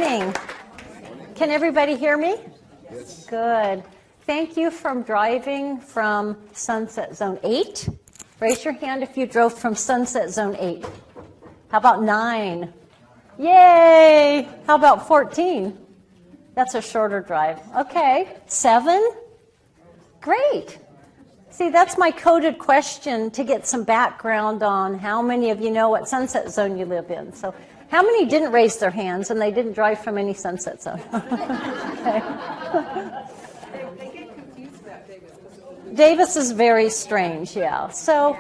morning. Can everybody hear me? Yes. Good. Thank you from driving from Sunset Zone 8. Raise your hand if you drove from Sunset Zone 8. How about 9? Yay! How about 14? That's a shorter drive. Okay. 7? Great. See, that's my coded question to get some background on how many of you know what Sunset Zone you live in. So how many didn't raise their hands and they didn't drive from any Sunset Zone? Okay. They get confused about Davis. Davis is very strange, yeah. So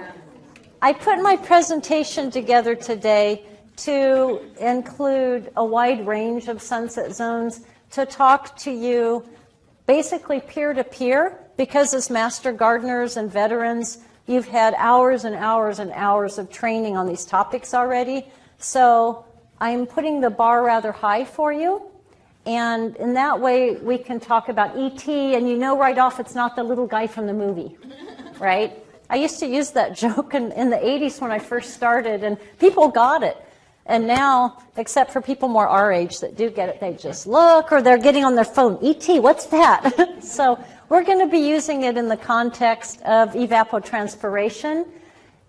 I put my presentation together today to include a wide range of Sunset Zones to talk to you basically peer-to-peer, because as master gardeners and veterans, you've had hours and hours and hours of training on these topics already. So I'm putting the bar rather high for you. And in that way, we can talk about E.T., and you know right off it's not the little guy from the movie, right? I used to use that joke in the 80s when I first started, and people got it. And now, except for people more our age that do get it, they just look, or they're getting on their phone, E.T., what's that? So we're going to be using it in the context of evapotranspiration,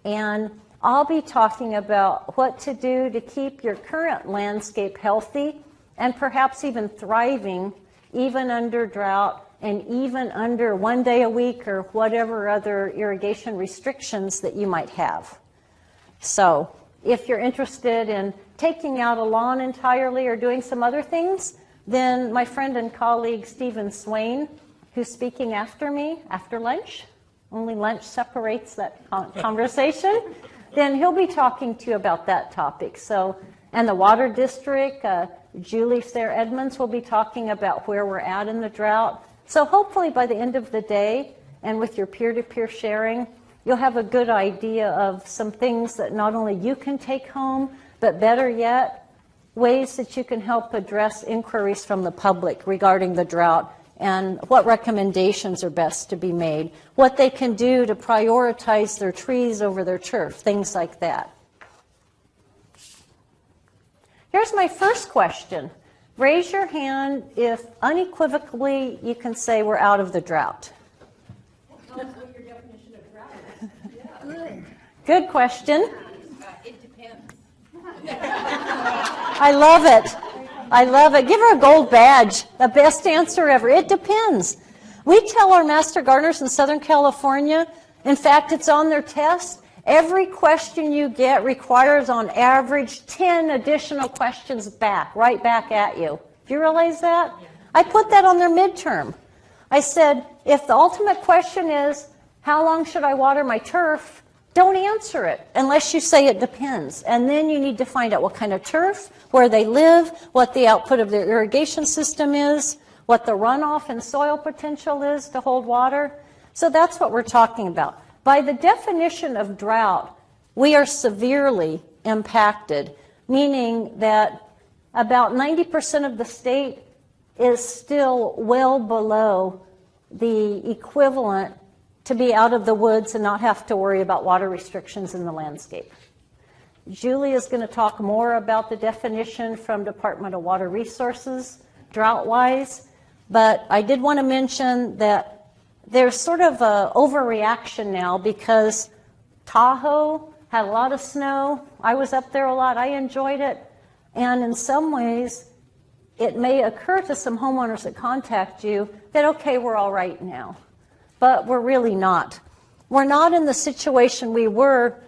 and I'll be talking about what to do to keep your current landscape healthy and perhaps even thriving, even under drought and even under 1 day a week or whatever other irrigation restrictions that you might have. So if you're interested in taking out a lawn entirely or doing some other things, then my friend and colleague Stephen Swain, who's speaking after me, after lunch, only lunch separates that conversation, then he'll be talking to you about that topic. So, and the Water District, Julie Sayre Edmonds will be talking about where we're at in the drought. So hopefully by the end of the day, and with your peer-to-peer sharing, you'll have a good idea of some things that not only you can take home, but better yet, ways that you can help address inquiries from the public regarding the drought and what recommendations are best to be made, what they can do to prioritize their trees over their turf, things like that. Here's my first question. Raise your hand if unequivocally you can say we're out of the drought. Tell us what your definition of drought is. Yeah. Good question. It depends. I love it. I love it. Give her a gold badge. The best answer ever. It depends. We tell our master gardeners in Southern California, in fact, it's on their test, every question you get requires on average 10 additional questions back, right back at you. Do you realize that? I put that on their midterm. I said, if the ultimate question is, how long should I water my turf? Don't answer it unless you say it depends. And then you need to find out what kind of turf, where they live, what the output of their irrigation system is, what the runoff and soil potential is to hold water. So that's what we're talking about. By the definition of drought, we are severely impacted, meaning that about 90% of the state is still well below the equivalent to be out of the woods and not have to worry about water restrictions in the landscape. Julie is going to talk more about the definition from Department of Water Resources, drought-wise, but I did want to mention that there's sort of an overreaction now because Tahoe had a lot of snow. I was up there a lot. I enjoyed it. And in some ways, it may occur to some homeowners that contact you that, okay, we're all right now. But we're really not. We're not in the situation we were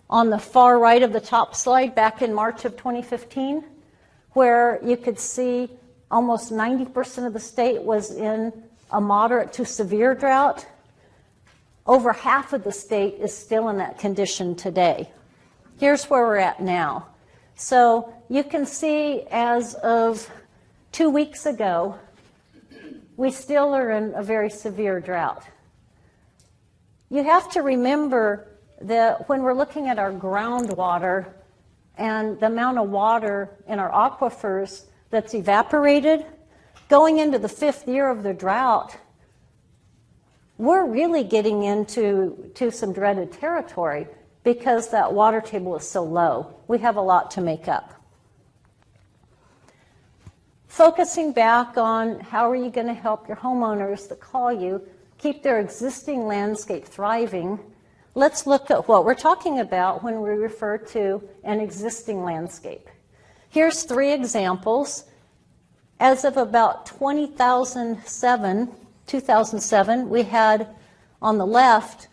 on the far right of the top slide back in March of 2015, where you could see almost 90% of the state was in a moderate to severe drought. Over half of the state is still in that condition today. Here's where we're at now. So you can see as of 2 weeks ago, we still are in a very severe drought. You have to remember that when we're looking at our groundwater and the amount of water in our aquifers that's evaporated, going into the 5th year of the drought, we're really getting into some dreaded territory because that water table is so low. We have a lot to make up. focusing back on how are you going to help your homeowners that call you keep their existing landscape thriving, let's look at what we're talking about when we refer to an existing landscape. Here's 3 examples. As of about 2007, we had on the left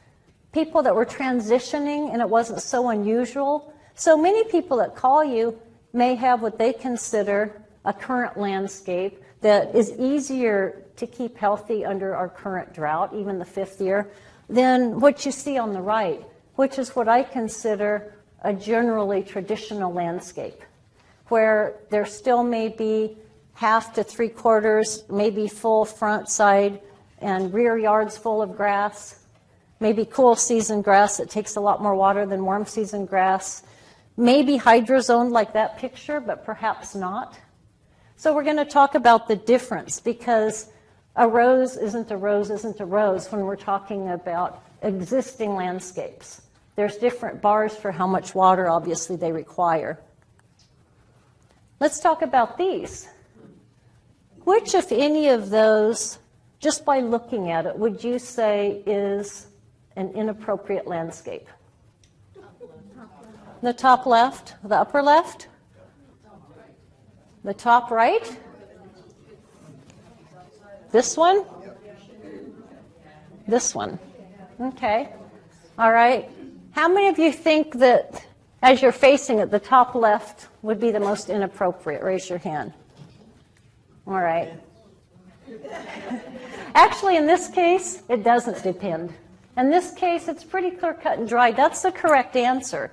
people that were transitioning, and it wasn't so unusual. So many people that call you may have what they consider a current landscape that is easier to keep healthy under our current drought, even the 5th year, than what you see on the right, which is what I consider a generally traditional landscape, where there still may be half to 3/4, maybe full front, side, and rear yards full of grass, maybe cool season grass that takes a lot more water than warm season grass, maybe hydrozoned like that picture, but perhaps not. So we're going to talk about the difference, because a rose isn't a rose isn't a rose when we're talking about existing landscapes. There's different bars for how much water, obviously, they require. Let's talk about these. Which, if any of those, just by looking at it, would you say is an inappropriate landscape? The top left, the upper left, the top right, this one, this one. Okay. All right. How many of you think that as you're facing it, the top left would be the most inappropriate? Raise your hand. All right. Actually, in this case, it doesn't depend. In this case, it's pretty clear cut and dry. That's the correct answer.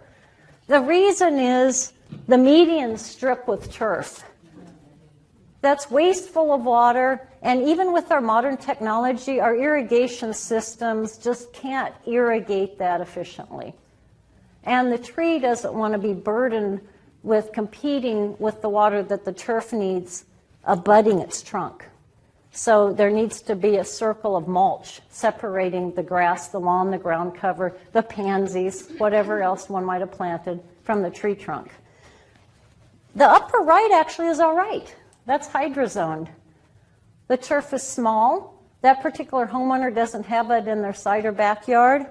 The reason is the median strip with turf. That's wasteful of water, and even with our modern technology, our irrigation systems just can't irrigate that efficiently. And the tree doesn't want to be burdened with competing with the water that the turf needs abutting its trunk. So there needs to be a circle of mulch separating the grass, the lawn, the ground cover, the pansies, whatever else one might have planted from the tree trunk. The upper right actually is all right. That's hydrozoned. The turf is small. That particular homeowner doesn't have it in their side or backyard.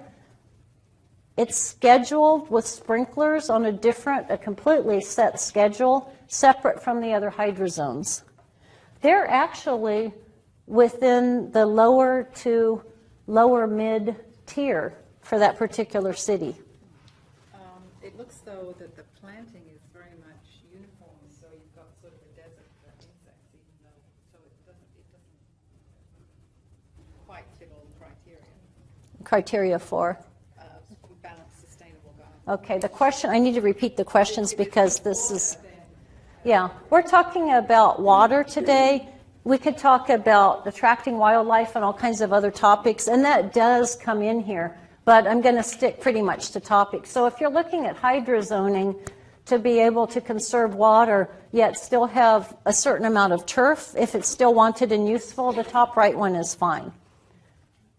It's scheduled with sprinklers on a completely set schedule, separate from the other hydrozones. They're actually within the lower to lower mid tier for that particular city. It looks though that the planting is very much uniform, so you've got sort of a desert for insects, even though so it doesn't quite fit all the criteria. Criteria for? Balanced, sustainable garden. Okay, the question, I need to repeat the questions because this is, yeah, we're talking about water today. We could talk about attracting wildlife and all kinds of other topics, and that does come in here, but I'm going to stick pretty much to topics. So if you're looking at hydrozoning to be able to conserve water, yet still have a certain amount of turf, if it's still wanted and useful, the top right one is fine.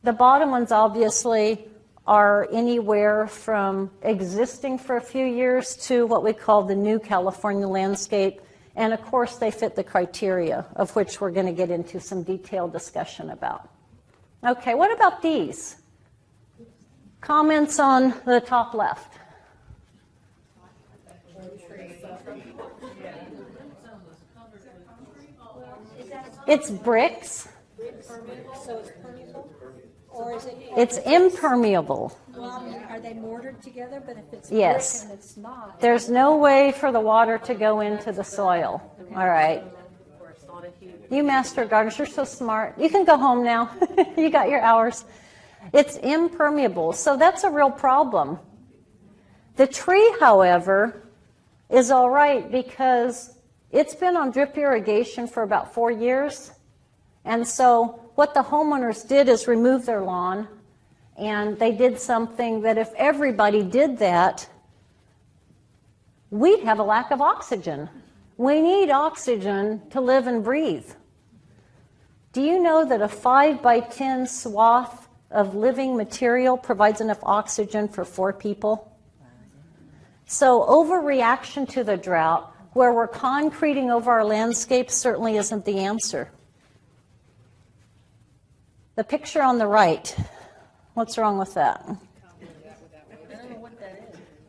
The bottom ones obviously are anywhere from existing for a few years to what we call the new California landscape. And of course, they fit the criteria, of which we're going to get into some detailed discussion about. Okay, what about these? Comments on the top left? It's bricks. So it's permeable? Or is it? It's impermeable. Well, I mean, are they mortared together? But if it's Yes. brick and it's not. There's no way for the water to go into the soil. All right. You master gardeners, you're so smart. You can go home now. You got your hours. It's impermeable, so that's a real problem. The tree, however, is all right because it's been on drip irrigation for about 4 years. And so what the homeowners did is remove their lawn, and they did something that if everybody did that, we'd have a lack of oxygen. We need oxygen to live and breathe. Do you know that a 5 by 10 swath of living material provides enough oxygen for 4 people? So overreaction to the drought, where we're concreting over our landscape certainly isn't the answer. The picture on the right, what's wrong with that?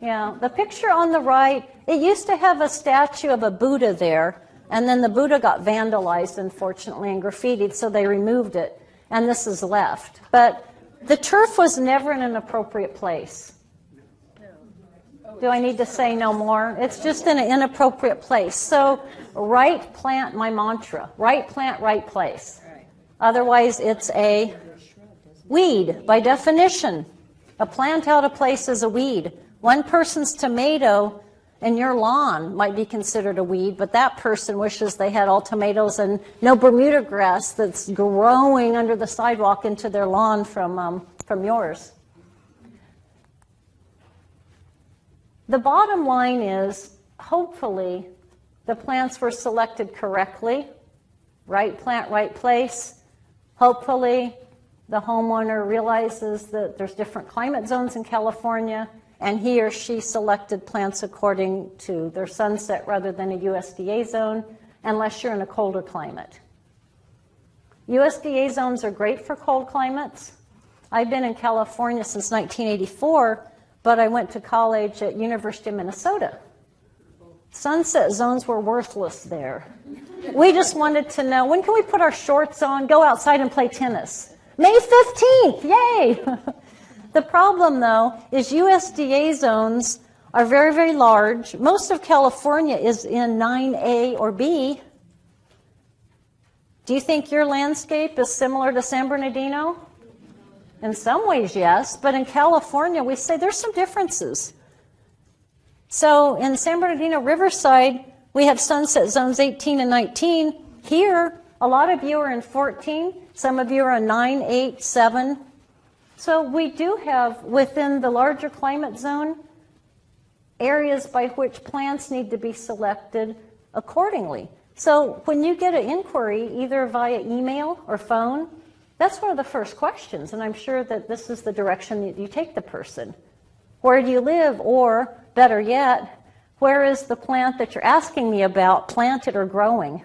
Yeah, the picture on the right, it used to have a statue of a Buddha there, and then the Buddha got vandalized, unfortunately, and graffitied, so they removed it, and this is left. But the turf was never in an appropriate place. Do I need to say no more? It's just in an inappropriate place. So right plant, my mantra, right plant, right place. Otherwise, it's a weed by definition. A plant out of place is a weed. One person's tomato in your lawn might be considered a weed, but that person wishes they had all tomatoes and no Bermuda grass that's growing under the sidewalk into their lawn from yours. The bottom line is, hopefully, the plants were selected correctly. Right plant, right place. Hopefully, the homeowner realizes that there's different climate zones in California, and he or she selected plants according to their sunset rather than a USDA zone, unless you're in a colder climate. USDA zones are great for cold climates. I've been in California since 1984, but I went to college at University of Minnesota. Sunset zones were worthless there. We just wanted to know, when can we put our shorts on, go outside and play tennis? May 15th, yay! The problem, though, is USDA zones are very, very large. Most of California is in 9A or B. Do you think your landscape is similar to San Bernardino? In some ways, yes, but in California, we say there's some differences. So in San Bernardino, Riverside, we have sunset zones 18 and 19. Here, a lot of you are in 14. Some of you are in 9, 8, 7. So we do have, within the larger climate zone, areas by which plants need to be selected accordingly. So when you get an inquiry, either via email or phone, that's one of the first questions, and I'm sure that this is the direction that you take the person. Where do you live? Or, better yet, where is the plant that you're asking me about planted or growing?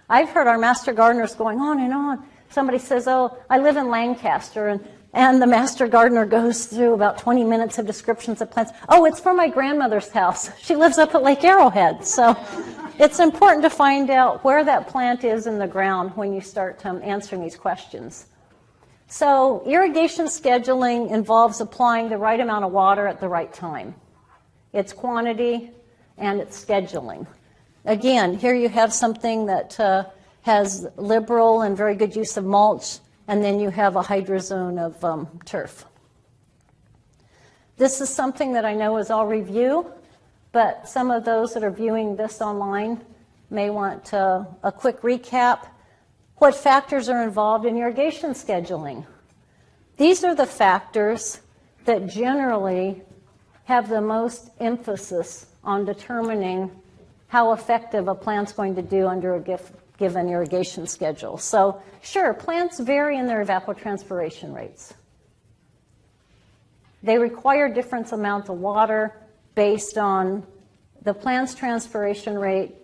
I've heard our master gardeners going on and on. Somebody says, oh, I live in Lancaster, and the master gardener goes through about 20 minutes of descriptions of plants. Oh, it's from my grandmother's house. She lives up at Lake Arrowhead. So it's important to find out where that plant is in the ground when you start answering these questions. So irrigation scheduling involves applying the right amount of water at the right time. It's quantity and it's scheduling. Again, here you have something that has liberal and very good use of mulch, and then you have a hydrozone of turf. This is something that I know is all review, but some of those that are viewing this online may want a quick recap. What factors are involved in irrigation scheduling? These are the factors that generally have the most emphasis on determining how effective a plant's going to do under a given irrigation schedule. So, sure, plants vary in their evapotranspiration rates. They require different amounts of water based on the plant's transpiration rate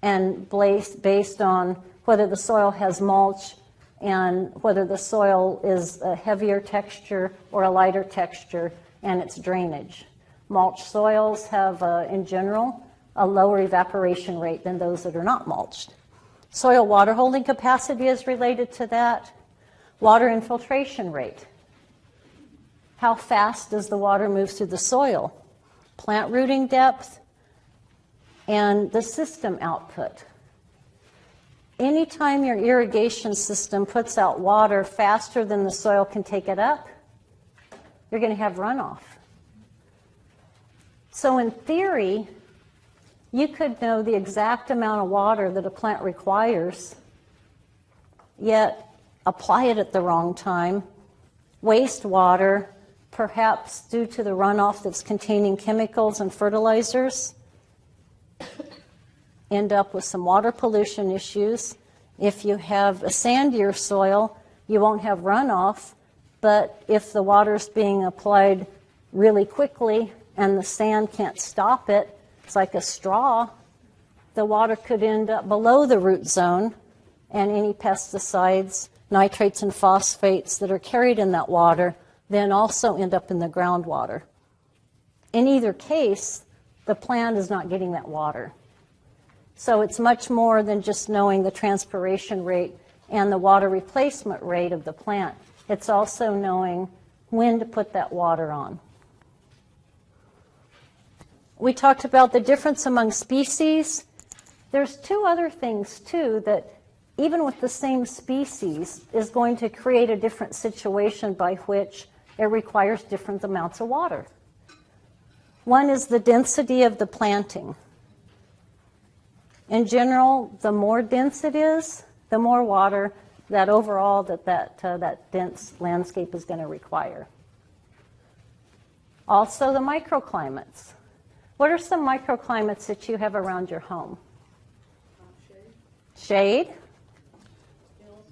and based on whether the soil has mulch and whether the soil is a heavier texture or a lighter texture and its drainage. Mulch soils have, in general, a lower evaporation rate than those that are not mulched. Soil water holding capacity is related to that. Water infiltration rate. How fast does the water move through the soil? Plant rooting depth and the system output. Anytime your irrigation system puts out water faster than the soil can take it up, you're going to have runoff. So in theory, you could know the exact amount of water that a plant requires, yet apply it at the wrong time, waste water, perhaps due to the runoff that's containing chemicals and fertilizers, end up with some water pollution issues. If you have a sandier soil, you won't have runoff, but if the water's being applied really quickly and the sand can't stop it, it's like a straw, the water could end up below the root zone, and any pesticides, nitrates and phosphates that are carried in that water then also end up in the groundwater. In either case, the plant is not getting that water. So it's much more than just knowing the transpiration rate and the water replacement rate of the plant. It's also knowing when to put that water on. We talked about the difference among species. There's two other things, too, that even with the same species is going to create a different situation by which it requires different amounts of water. One is the density of the planting. In general, the more dense it is, the more water that overall that dense landscape is going to require. Also, the microclimates. What are some microclimates that you have around your home? Shade.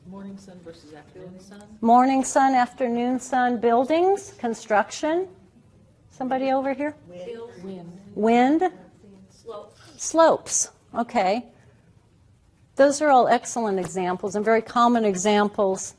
Morning sun versus afternoon sun. Morning sun, afternoon sun, buildings, construction. Somebody over here? Wind. Slopes. Okay. Those are all excellent examples and very common examples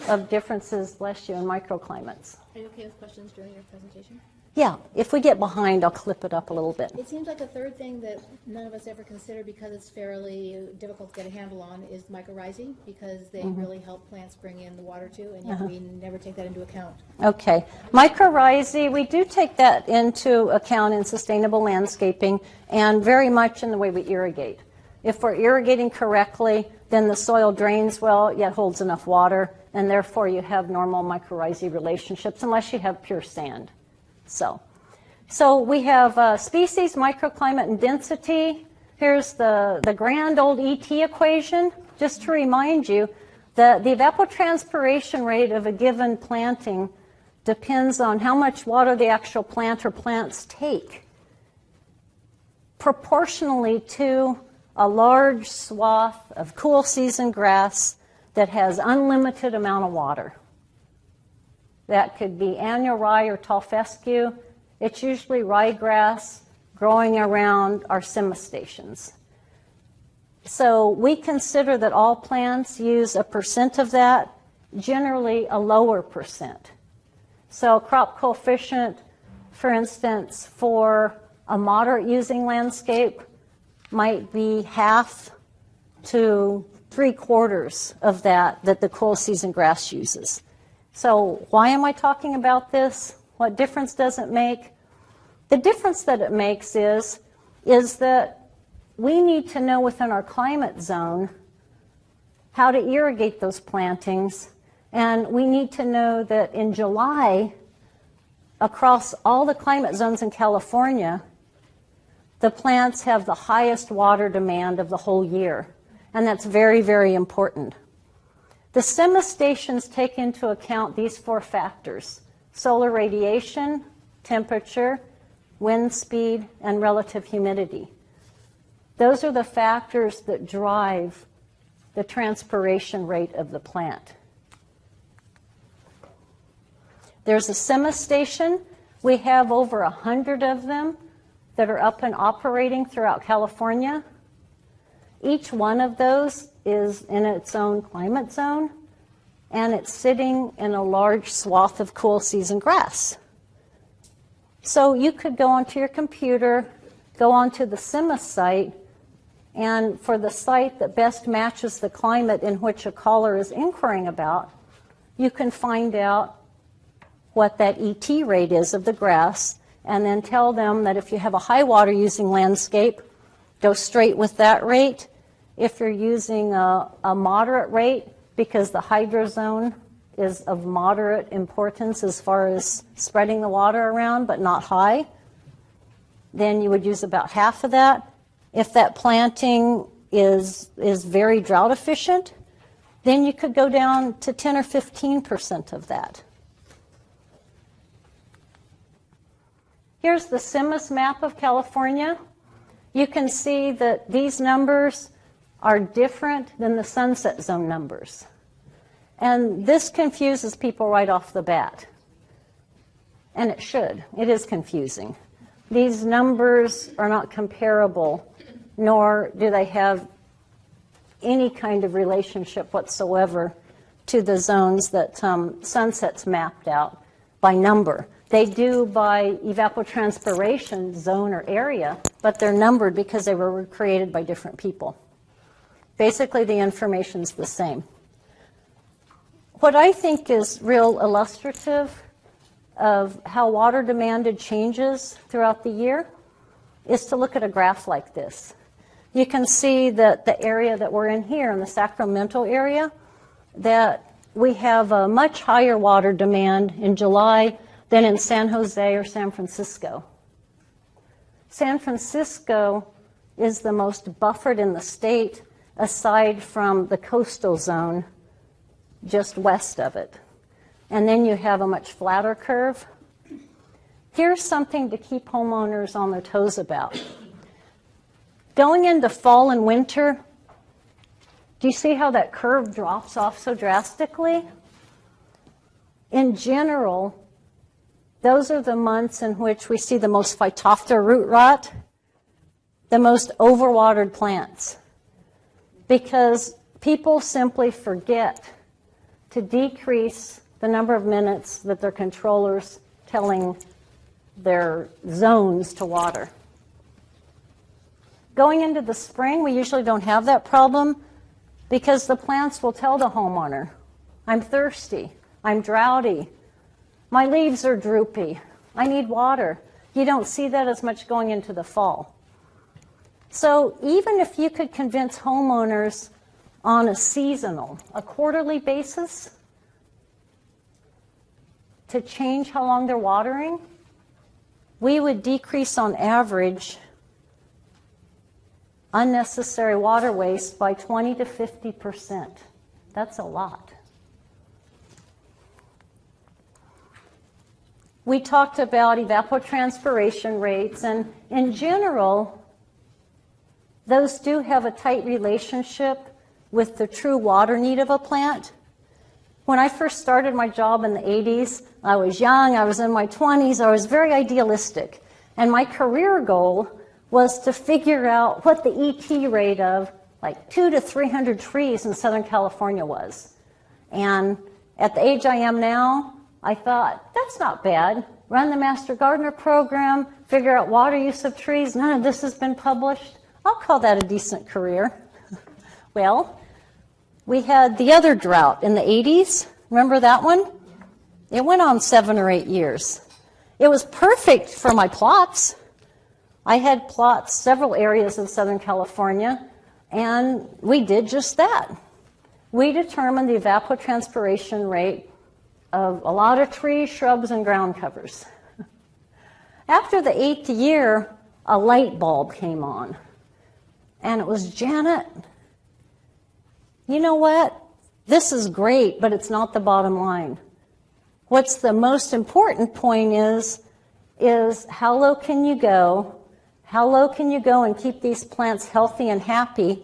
of differences, bless you, in microclimates. Are you okay with questions during your presentation? Yeah, if we get behind, I'll clip it up a little bit. It seems like a third thing that none of us ever consider because it's fairly difficult to get a handle on is mycorrhizal, because they really help plants bring in the water too, and yet we never take that into account. Okay. Mycorrhizae, we do take that into account in sustainable landscaping and very much in the way we irrigate. If we're irrigating correctly, then the soil drains well, yet holds enough water, and therefore you have normal mycorrhizae relationships unless you have pure sand. So we have species, microclimate, and density. Here's the grand old ET equation. Just to remind you that the evapotranspiration rate of a given planting depends on how much water the actual plant or plants take, proportionally to a large swath of cool season grass that has unlimited amount of water. That could be annual rye or tall fescue. It's usually ryegrass growing around our semi-stations. So we consider that all plants use a percent of that, generally a lower percent. So crop coefficient, for instance, for a moderate using landscape might be half to 3/4 of that the cool season grass uses. So why am I talking about this? What difference does it make? The difference that it makes is that we need to know within our climate zone how to irrigate those plantings, and we need to know that in July, across all the climate zones in California, the plants have the highest water demand of the whole year, and that's very, very important. The semi-stations take into account these 4 factors: solar radiation, temperature, wind speed, and relative humidity. Those are the factors that drive the transpiration rate of the plant. There's a semi-station. We have over 100 of them that are up and operating throughout California. Each one of those is in its own climate zone, and it's sitting in a large swath of cool season grass. So you could go onto your computer, go onto the SEMA site, and for the site that best matches the climate in which a caller is inquiring about, you can find out what that ET rate is of the grass, and then tell them that if you have a high water using landscape, go straight with that rate. If you're using a moderate rate, because the hydrozone is of moderate importance as far as spreading the water around, but not high, then you would use about half of that. If that planting is very drought efficient, then you could go down to 10 or 15% of that. Here's the CIMMYS map of California. You can see that these numbers are different than the sunset zone numbers. And this confuses people right off the bat. And it should. It is confusing. These numbers are not comparable nor do they have any kind of relationship whatsoever to the zones that Sunset's mapped out by number. They do by evapotranspiration zone or area, but they're numbered because they were created by different people. Basically, the information's the same. What I think is real illustrative of how water demanded changes throughout the year is to look at a graph like this. You can see that the area that we're in here, in the Sacramento area, that we have a much higher water demand in July than in San Jose or San Francisco. San Francisco is the most buffered in the state, aside from the coastal zone just west of it. And then you have a much flatter curve. Here's something to keep homeowners on their toes about. Going into fall and winter, do you see how that curve drops off so drastically? In general, those are the months in which we see the most Phytophthora root rot, the most overwatered plants, because people simply forget to decrease the number of minutes that their controller's telling their zones to water. Going into the spring, we usually don't have that problem because the plants will tell the homeowner, I'm thirsty, I'm droughty, my leaves are droopy, I need water. You don't see that as much going into the fall. So even if you could convince homeowners on a seasonal, a quarterly basis to change how long they're watering, we would decrease on average unnecessary water waste by 20 to 50%. That's a lot. We talked about evapotranspiration rates, and in general, those do have a tight relationship with the true water need of a plant. When I first started my job in the 80s, I was young, I was in my 20s, I was very idealistic. And my career goal was to figure out what the ET rate of like 200 to 300 trees in Southern California was. And at the age I am now, I thought, that's not bad. Run the Master Gardener program, figure out water use of trees. None of this has been published. I'll call that a decent career. Well, we had the other drought in the 80s. Remember that one? It went on 7 or 8 years. It was perfect for my plots. I had plots, several areas in Southern California, and we did just that. We determined the evapotranspiration rate of a lot of trees, shrubs, and ground covers. After the 8th year, a light bulb came on, and it was, Janet, you know what? This is great, but it's not the bottom line. What's the most important point is how low can you go? How low can you go and keep these plants healthy and happy?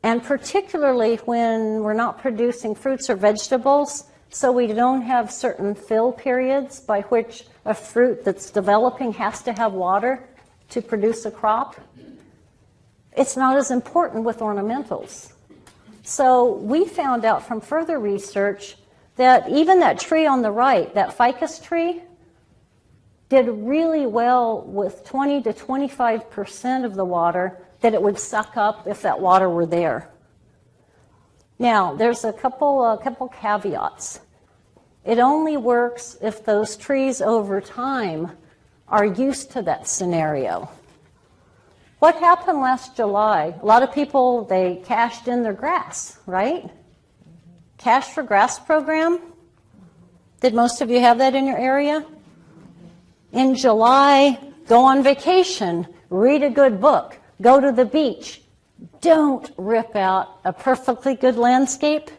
And particularly when we're not producing fruits or vegetables, so we don't have certain fill periods by which a fruit that's developing has to have water to produce a crop. It's not as important with ornamentals. So we found out from further research that even that tree on the right, that ficus tree, did really well with 20 to 25% of the water that it would suck up if that water were there. Now, there's a couple caveats. It only works if those trees over time are used to that scenario. What happened last July? A lot of people, they cashed in their grass, right? Cash for Grass program. Did most of you have that in your area? In July, go on vacation, read a good book, go to the beach. Don't rip out a perfectly good landscape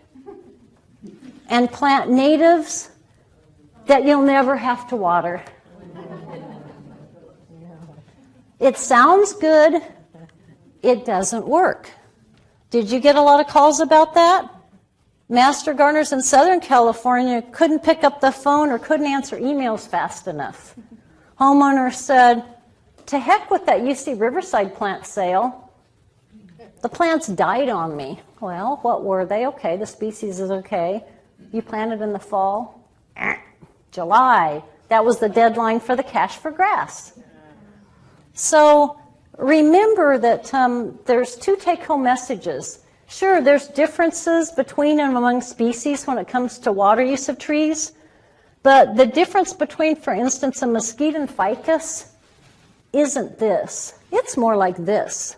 and plant natives that you'll never have to water. It sounds good. It doesn't work. Did you get a lot of calls about that? Master gardeners in Southern California couldn't pick up the phone or couldn't answer emails fast enough. Homeowners said, to heck with that UC Riverside plant sale. The plants died on me. Well, what were they? Okay, the species is okay. You planted in the fall? July. That was the deadline for the cash for grass. So remember that there's two take-home messages. Sure, there's differences between and among species when it comes to water use of trees, but the difference between, for instance, a mesquite and ficus isn't this. It's more like this.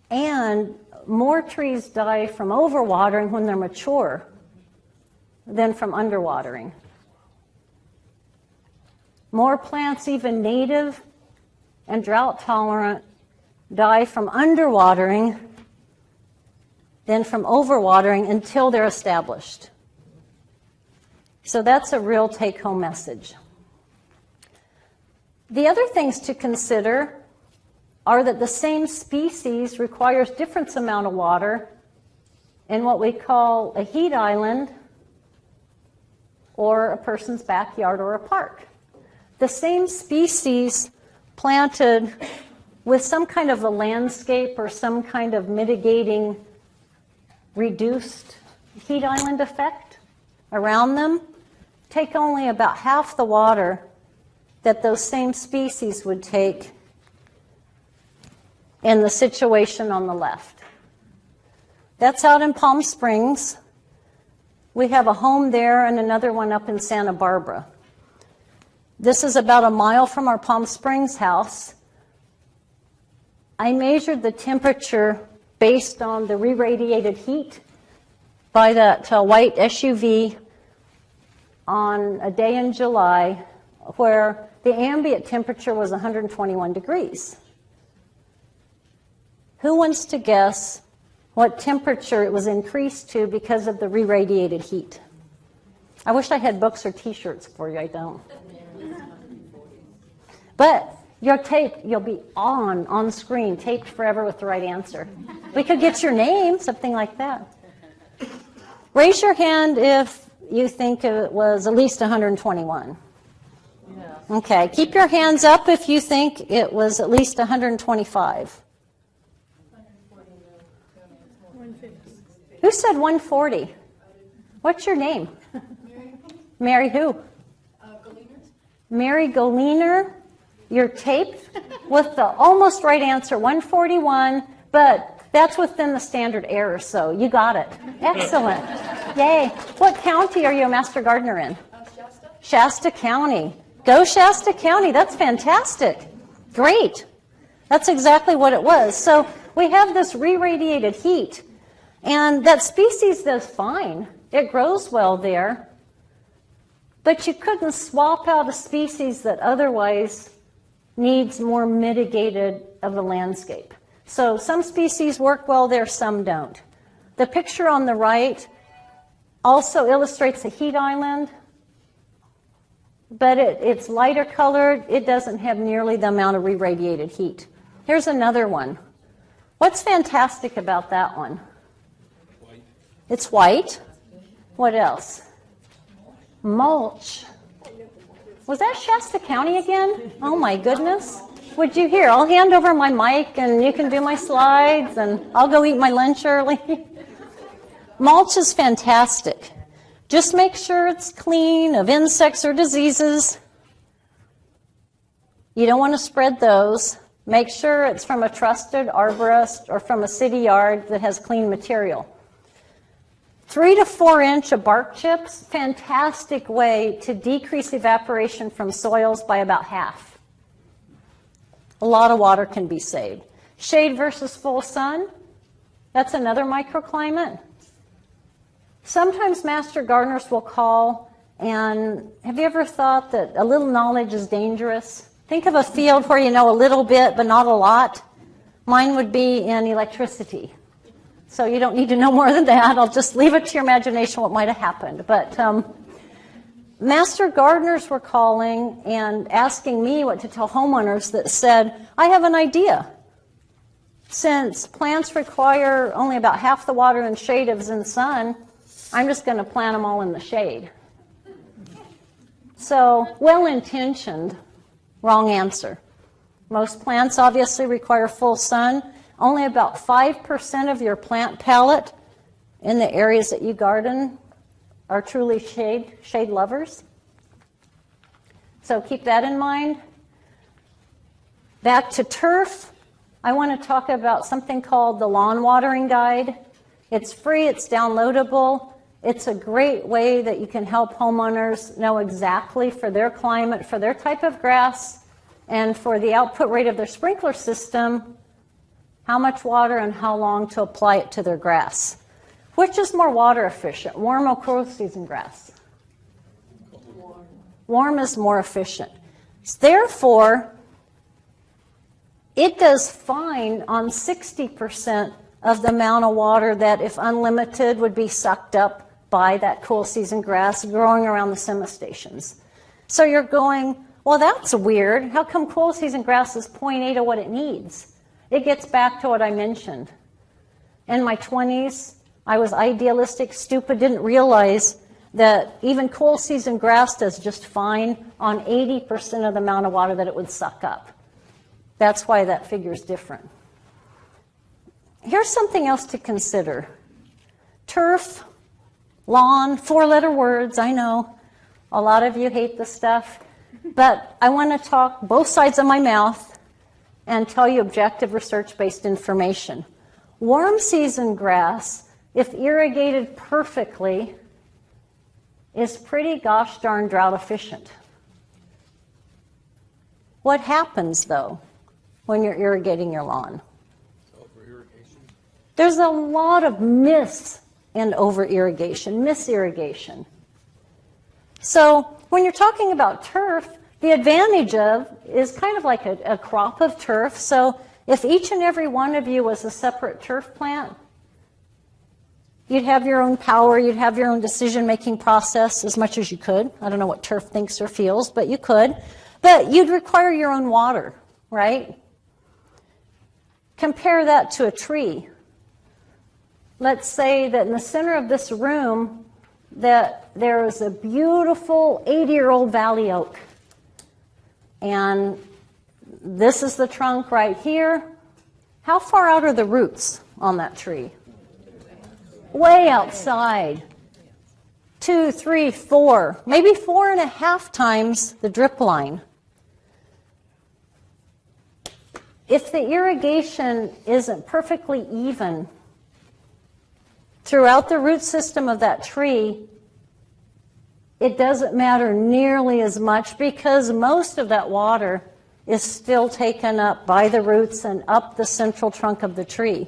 And more trees die from overwatering when they're mature than from underwatering. More plants, even native and drought tolerant, die from underwatering than from overwatering until they're established. So that's a real take-home message. The other things to consider are that the same species requires different amount of water in what we call a heat island or a person's backyard or a park. The same species planted with some kind of a landscape or some kind of mitigating reduced heat island effect around them take only about half the water that those same species would take in the situation on the left. That's out in Palm Springs. We have a home there and another one up in Santa Barbara. This is about a mile from our Palm Springs house. I measured the temperature based on the re-radiated heat by that white SUV on a day in July where the ambient temperature was 121 degrees. Who wants to guess what temperature it was increased to because of the re-radiated heat? I wish I had books or t-shirts for you. I don't. But you'll be on screen, taped forever with the right answer. We could get your name, something like that. Raise your hand if you think it was at least 121. Yeah. Okay, keep your hands up if you think it was at least 125. Who said 140? What's your name? Mary who? Mary Goliner. You're taped with the almost right answer, 141, but that's within the standard error, so you got it. Excellent. Yay. What county are you a master gardener in? Shasta. Shasta County. Go Shasta County. That's fantastic. Great. That's exactly what it was. So we have this re-radiated heat, and that species does fine. It grows well there, but you couldn't swap out a species that otherwise needs more mitigated of a landscape. So some species work well there, some don't. The picture on the right also illustrates a heat island, but it's lighter colored. It doesn't have nearly the amount of re-radiated heat. Here's another one. What's fantastic about that one? White. It's white. What else? Mulch. Was that Shasta County again? Oh my goodness. Would you hear? I'll hand over my mic and you can do my slides and I'll go eat my lunch early. Mulch is fantastic. Just make sure it's clean of insects or diseases. You don't want to spread those. Make sure it's from a trusted arborist or from a city yard that has clean material. 3 to 4 inch of bark chips, fantastic way to decrease evaporation from soils by about half. A lot of water can be saved. Shade versus full sun, that's another microclimate. Sometimes master gardeners will call, and have you ever thought that a little knowledge is dangerous? Think of a field where you know a little bit but not a lot. Mine would be in electricity. So you don't need to know more than that. I'll just leave it to your imagination what might have happened. But master gardeners were calling and asking me what to tell homeowners that said, I have an idea. Since plants require only about half the water and shade as in sun, I'm just going to plant them all in the shade. So well-intentioned, wrong answer. Most plants obviously require full sun. Only about 5% of your plant palette in the areas that you garden are truly shade lovers. So keep that in mind. Back to turf, I want to talk about something called the Lawn Watering Guide. It's free, it's downloadable. It's a great way that you can help homeowners know exactly for their climate, for their type of grass, and for the output rate of their sprinkler system, how much water and how long to apply it to their grass. Which is more water efficient, warm or cool season grass? Warm is more efficient. Therefore, it does fine on 60% of the amount of water that, if unlimited, would be sucked up by that cool season grass growing around the semi-stations. So you're going, well, that's weird. How come cool season grass is 0.8 of what it needs? It gets back to what I mentioned. In my 20s, I was idealistic, stupid, didn't realize that even cool season grass does just fine on 80% of the amount of water that it would suck up. That's why that figure is different. Here's something else to consider. Turf, lawn, 4-letter words, I know. A lot of you hate this stuff. But I want to talk both sides of my mouth and tell you objective research-based information. Warm season grass, if irrigated perfectly, is pretty gosh darn drought efficient. What happens, though, when you're irrigating your lawn? Over-irrigation? There's a lot of myths in over-irrigation, miss-irrigation. So when you're talking about turf, the advantage of is kind of like a crop of turf. So if each and every one of you was a separate turf plant, you'd have your own power, you'd have your own decision-making process as much as you could. I don't know what turf thinks or feels, but you could. But you'd require your own water, right? Compare that to a tree. Let's say that in the center of this room that there is a beautiful 80-year-old valley oak. And this is the trunk right here. How far out are the roots on that tree? Way outside. 2, 3, 4, maybe 4.5 times the drip line. If the irrigation isn't perfectly even throughout the root system of that tree, it doesn't matter nearly as much because most of that water is still taken up by the roots and up the central trunk of the tree.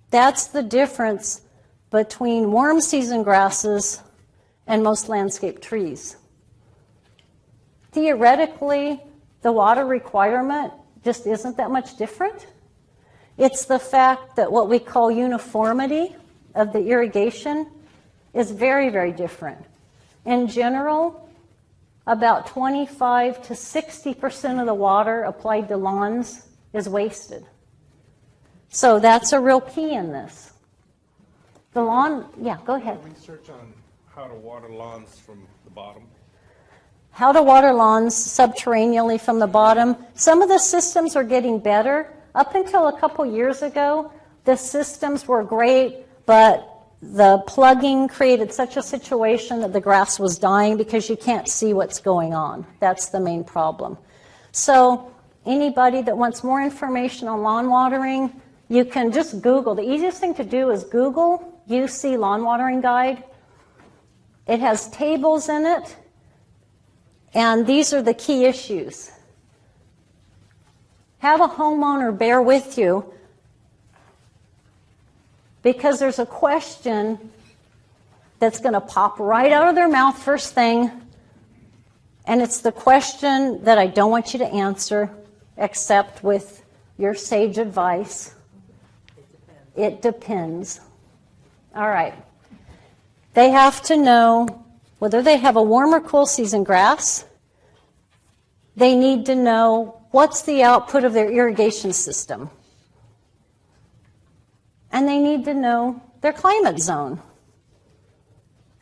That's the difference between warm season grasses and most landscape trees. Theoretically, the water requirement just isn't that much different. It's the fact that what we call uniformity of the irrigation is very, very different. In general, about 25 to 60% of the water applied to lawns is wasted. So that's a real key in this. The lawn, yeah, go ahead. Research on how to water lawns from the bottom. How to water lawns subterraneally from the bottom. Some of the systems are getting better. Up until a couple years ago, the systems were great, but the plugging created such a situation that the grass was dying because you can't see what's going on. That's the main problem. So anybody that wants more information on lawn watering, you can just Google. The easiest thing to do is Google UC Lawn Watering Guide. It has tables in it, and these are the key issues. Have a homeowner bear with you because there's a question that's going to pop right out of their mouth first thing, and it's the question that I don't want you to answer except with your sage advice. It depends. All right. They have to know whether they have a warm or cool season grass. They need to know what's the output of their irrigation system. And they need to know their climate zone.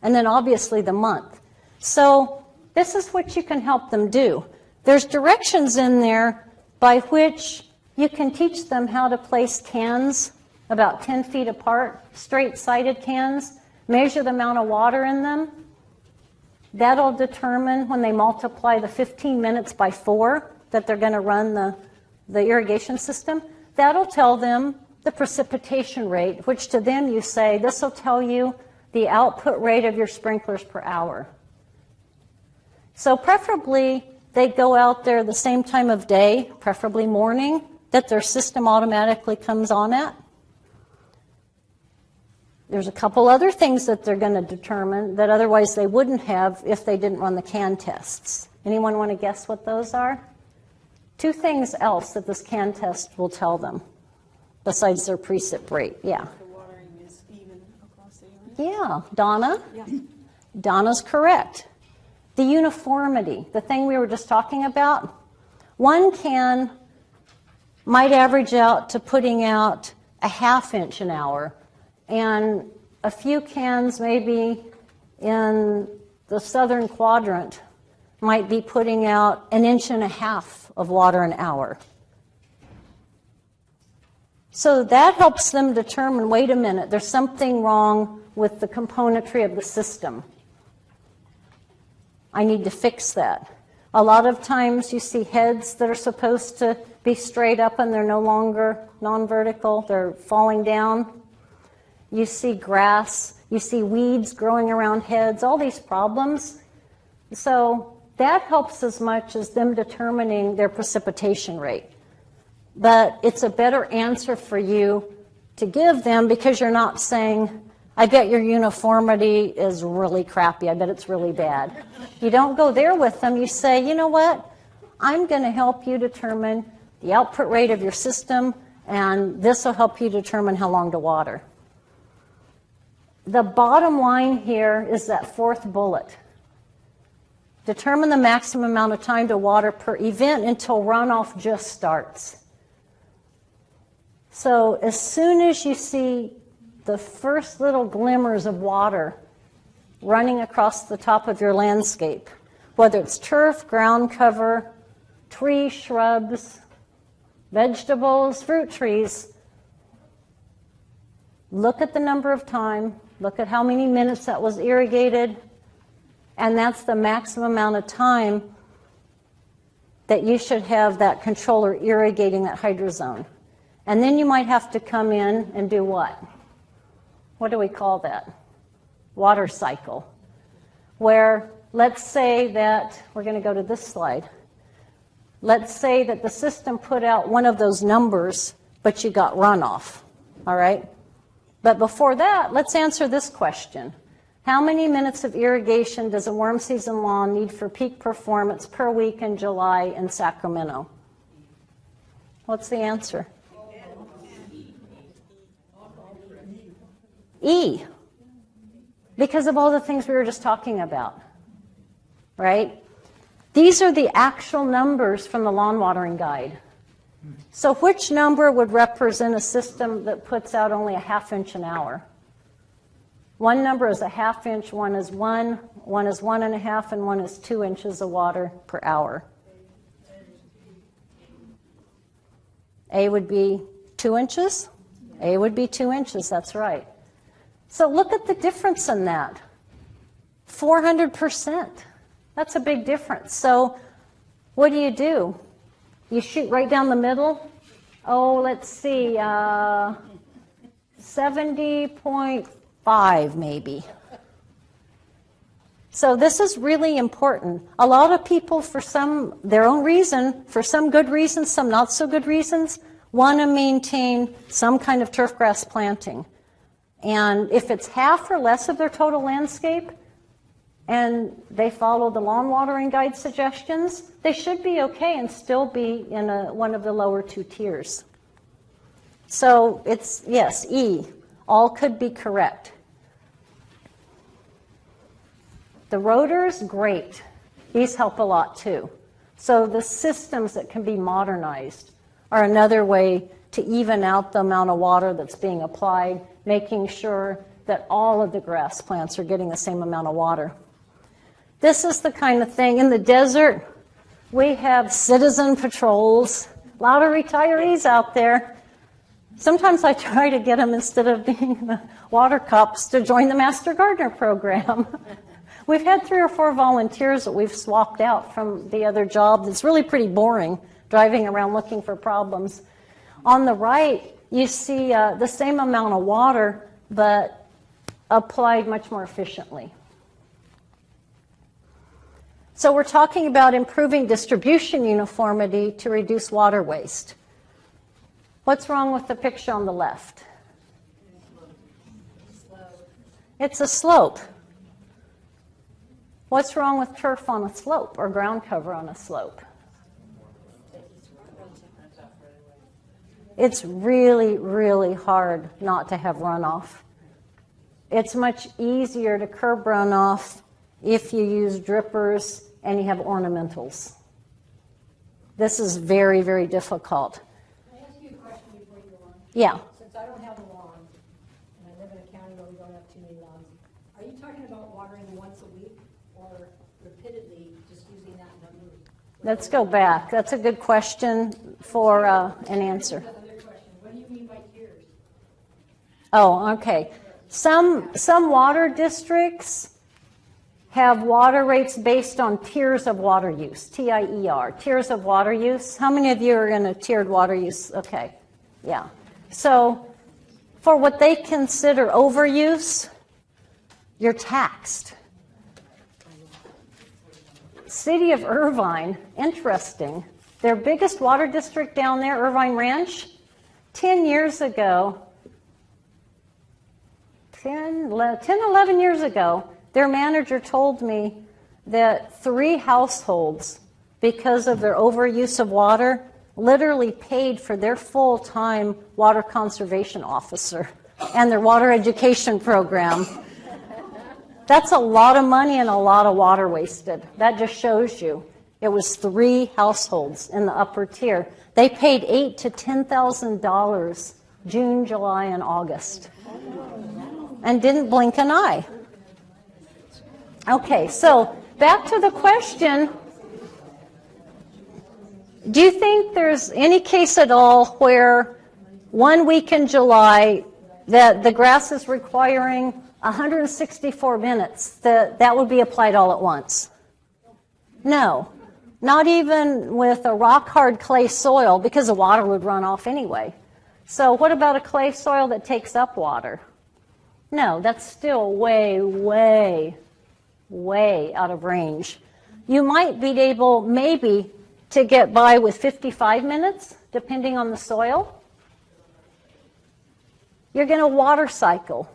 And then obviously the month. So this is what you can help them do. There's directions in there by which you can teach them how to place cans about 10 feet apart, straight-sided cans, measure the amount of water in them. That'll determine, when they multiply the 15 minutes by 4 that they're going to run the irrigation system, that'll tell them the precipitation rate, which to them you say, this will tell you the output rate of your sprinklers per hour. So preferably they go out there the same time of day, preferably morning, that their system automatically comes on at. There's a couple other things that they're going to determine that otherwise they wouldn't have if they didn't run the can tests. Anyone want to guess what those are? 2 things else that this can test will tell them, besides their precip rate. Yeah. The watering is even across the area? Yeah. Donna? Yeah. Donna's correct. The uniformity, the thing we were just talking about, one can might average out to putting out a ½ inch an hour, and a few cans maybe in the southern quadrant might be putting out 1.5 inches of water an hour. So that helps them determine, wait a minute, there's something wrong with the componentry of the system. I need to fix that. A lot of times you see heads that are supposed to be straight up and they're no longer non-vertical, they're falling down. You see grass, you see weeds growing around heads, all these problems. So that helps as much as them determining their precipitation rate. But it's a better answer for you to give them because you're not saying, I bet your uniformity is really crappy, I bet it's really bad. You don't go there with them, you say, you know what, I'm going to help you determine the output rate of your system, and this will help you determine how long to water. The bottom line here is that 4th bullet. Determine the maximum amount of time to water per event until runoff just starts. So as soon as you see the first little glimmers of water running across the top of your landscape, whether it's turf, ground cover, trees, shrubs, vegetables, fruit trees, look at the number of time, look at how many minutes that was irrigated, and that's the maximum amount of time that you should have that controller irrigating that hydrozone. And then you might have to come in and do what? What do we call that? Water cycle. Where, let's say that, we're going to go to this slide. Let's say that the system put out one of those numbers, but you got runoff, all right? But before that, let's answer this question. How many minutes of irrigation does a warm season lawn need for peak performance per week in July in Sacramento? What's the answer? E. Because of all the things we were just talking about, right? These are the actual numbers from the lawn watering guide. So which number would represent a system that puts out only a ½ inch an hour? One number is a ½ inch, one is 1, one is 1.5, and one is 2 inches of water per hour. A would be 2 inches. A would be 2 inches, that's right. So look at the difference in that. 400%. That's a big difference. So what do? You shoot right down the middle? Oh, let's see, 70.5 maybe. So this is really important. A lot of people, for their own reason, for some good reasons, some not so good reasons, want to maintain some kind of turf grass planting. And if it's half or less of their total landscape, and they follow the lawn watering guide suggestions, they should be okay and still be in one of the lower 2 tiers. So it's, yes, E, all could be correct. The rotors, great. These help a lot too. So the systems that can be modernized are another way to even out the amount of water that's being applied, making sure that all of the grass plants are getting the same amount of water. This is the kind of thing, in the desert, we have citizen patrols, A lot of retirees out there. Sometimes I try to get them, instead of being the water cops, to join the Master Gardener program. We've had 3 or 4 volunteers that we've swapped out from the other jobs. It's really pretty boring driving around looking for problems. On the right, you see the same amount of water, but applied much more efficiently. So we're talking about improving distribution uniformity to reduce water waste. What's wrong with the picture on the left? It's a slope. What's wrong with turf on a slope or ground cover on a slope? It's really, really hard not to have runoff. It's much easier to curb runoff if you use drippers and you have ornamentals. This is very, very difficult. Can I ask you a question before you go on? Yeah. Since I don't have a lawn, and I live in a county where we don't have too many lawns, are you talking about watering once a week or repeatedly, just using that number? Let's go back. That's a good question for an answer. Another question. What do you mean by tiers? Oh, okay. Some water districts have water rates based on tiers of water use, T-I-E-R, tiers of water use. How many of you are in a tiered water use? Okay, yeah. So for what they consider overuse, you're taxed. City of Irvine, interesting. Their biggest water district down there, Irvine Ranch, 10 years ago, 11 years ago, their manager told me that 3 households, because of their overuse of water, literally paid for their full-time water conservation officer and their water education program. That's a lot of money and a lot of water wasted. That just shows you. It was 3 households in the upper tier. They paid $8,000 to $10,000 June, July, and August, and didn't blink an eye. Okay, so back to the question. Do you think there's any case at all where 1 week in July that the grass is requiring 164 minutes, that would be applied all at once? No, not even with a rock-hard clay soil, because the water would run off anyway. So what about a clay soil that takes up water? No, that's still way, way, way out of range. You might be able maybe to get by with 55 minutes, depending on the soil. You're going to water cycle.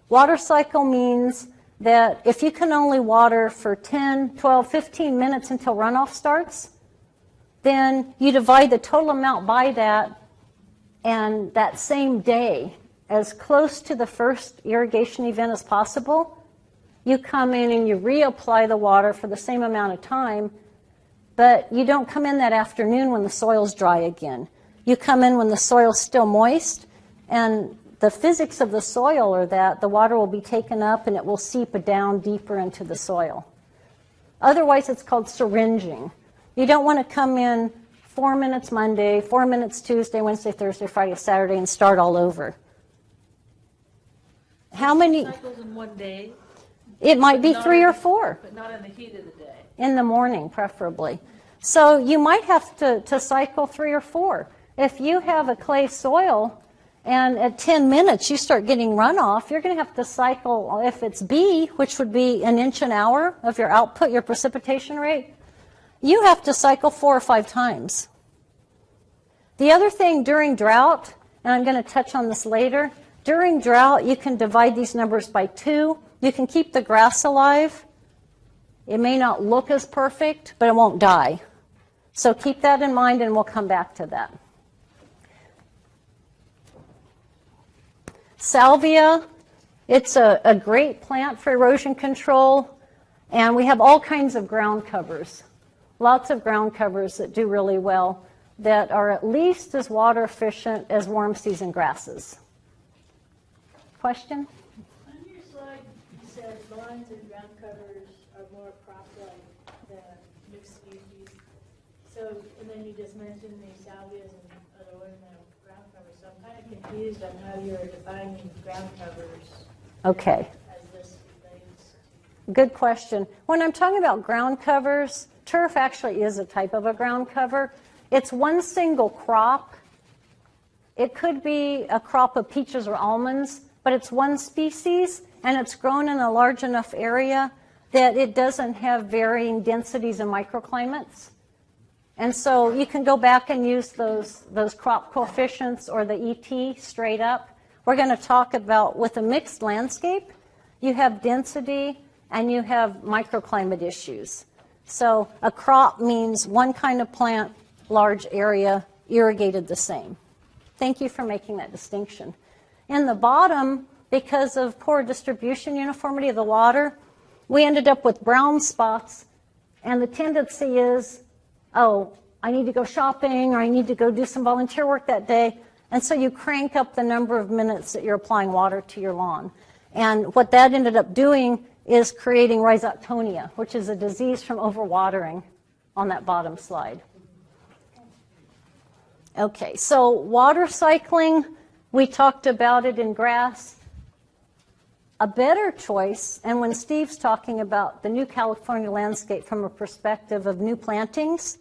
Water cycle means that if you can only water for 10, 12, 15 minutes until runoff starts, then you divide the total amount by that, and that same day, as close to the first irrigation event as possible, you come in and you reapply the water for the same amount of time, but you don't come in that afternoon when the soil's dry again. You come in when the soil's still moist, and the physics of the soil are that the water will be taken up and it will seep down deeper into the soil. Otherwise, it's called syringing. You don't want to come in 4 minutes Monday, 4 minutes Tuesday, Wednesday, Thursday, Friday, Saturday, and start all over. How many? Cycles in one day, It might be 3 or 4. but not in the heat of the day. In the morning, preferably. So you might have to cycle 3 or 4. If you have a clay soil and at 10 minutes you start getting runoff, you're going to have to cycle, if it's B, which would be an inch an hour of your output, your precipitation rate, you have to cycle 4 or 5 times. The other thing during drought, and I'm going to touch on this later, during drought you can divide these numbers by 2. You can keep the grass alive. It may not look as perfect, but it won't die. So keep that in mind, and we'll come back to that. Salvia, it's a great plant for erosion control, and we have all kinds of ground covers. Lots of ground covers that do really well, that are at least as water efficient as warm season grasses. Question? On your slide, you said lawns and ground covers are more crop-like than mixed species. So, and then you just mentioned the salvias and other ornamental ground covers, so I'm kind of confused on how you're defining ground covers Okay. as this relates. Good question. When I'm talking about ground covers, turf actually is a type of a ground cover. It's one single crop. It could be a crop of peaches or almonds, but it's one species, and it's grown in a large enough area that it doesn't have varying densities and microclimates. And so you can go back and use those crop coefficients or the ET straight up. We're going to talk about with a mixed landscape, you have density and you have microclimate issues. So a crop means one kind of plant, large area, irrigated the same. Thank you for making that distinction. In the bottom, because of poor distribution uniformity of the water, we ended up with brown spots, and the tendency is, oh, I need to go shopping or I need to go do some volunteer work that day, and so you crank up the number of minutes that you're applying water to your lawn. And what that ended up doing is creating rhizoctonia, which is a disease from overwatering on that bottom slide. Okay, so water cycling, we talked about it in grass. A better choice, and when Steve's talking about the new California landscape from a perspective of new plantings,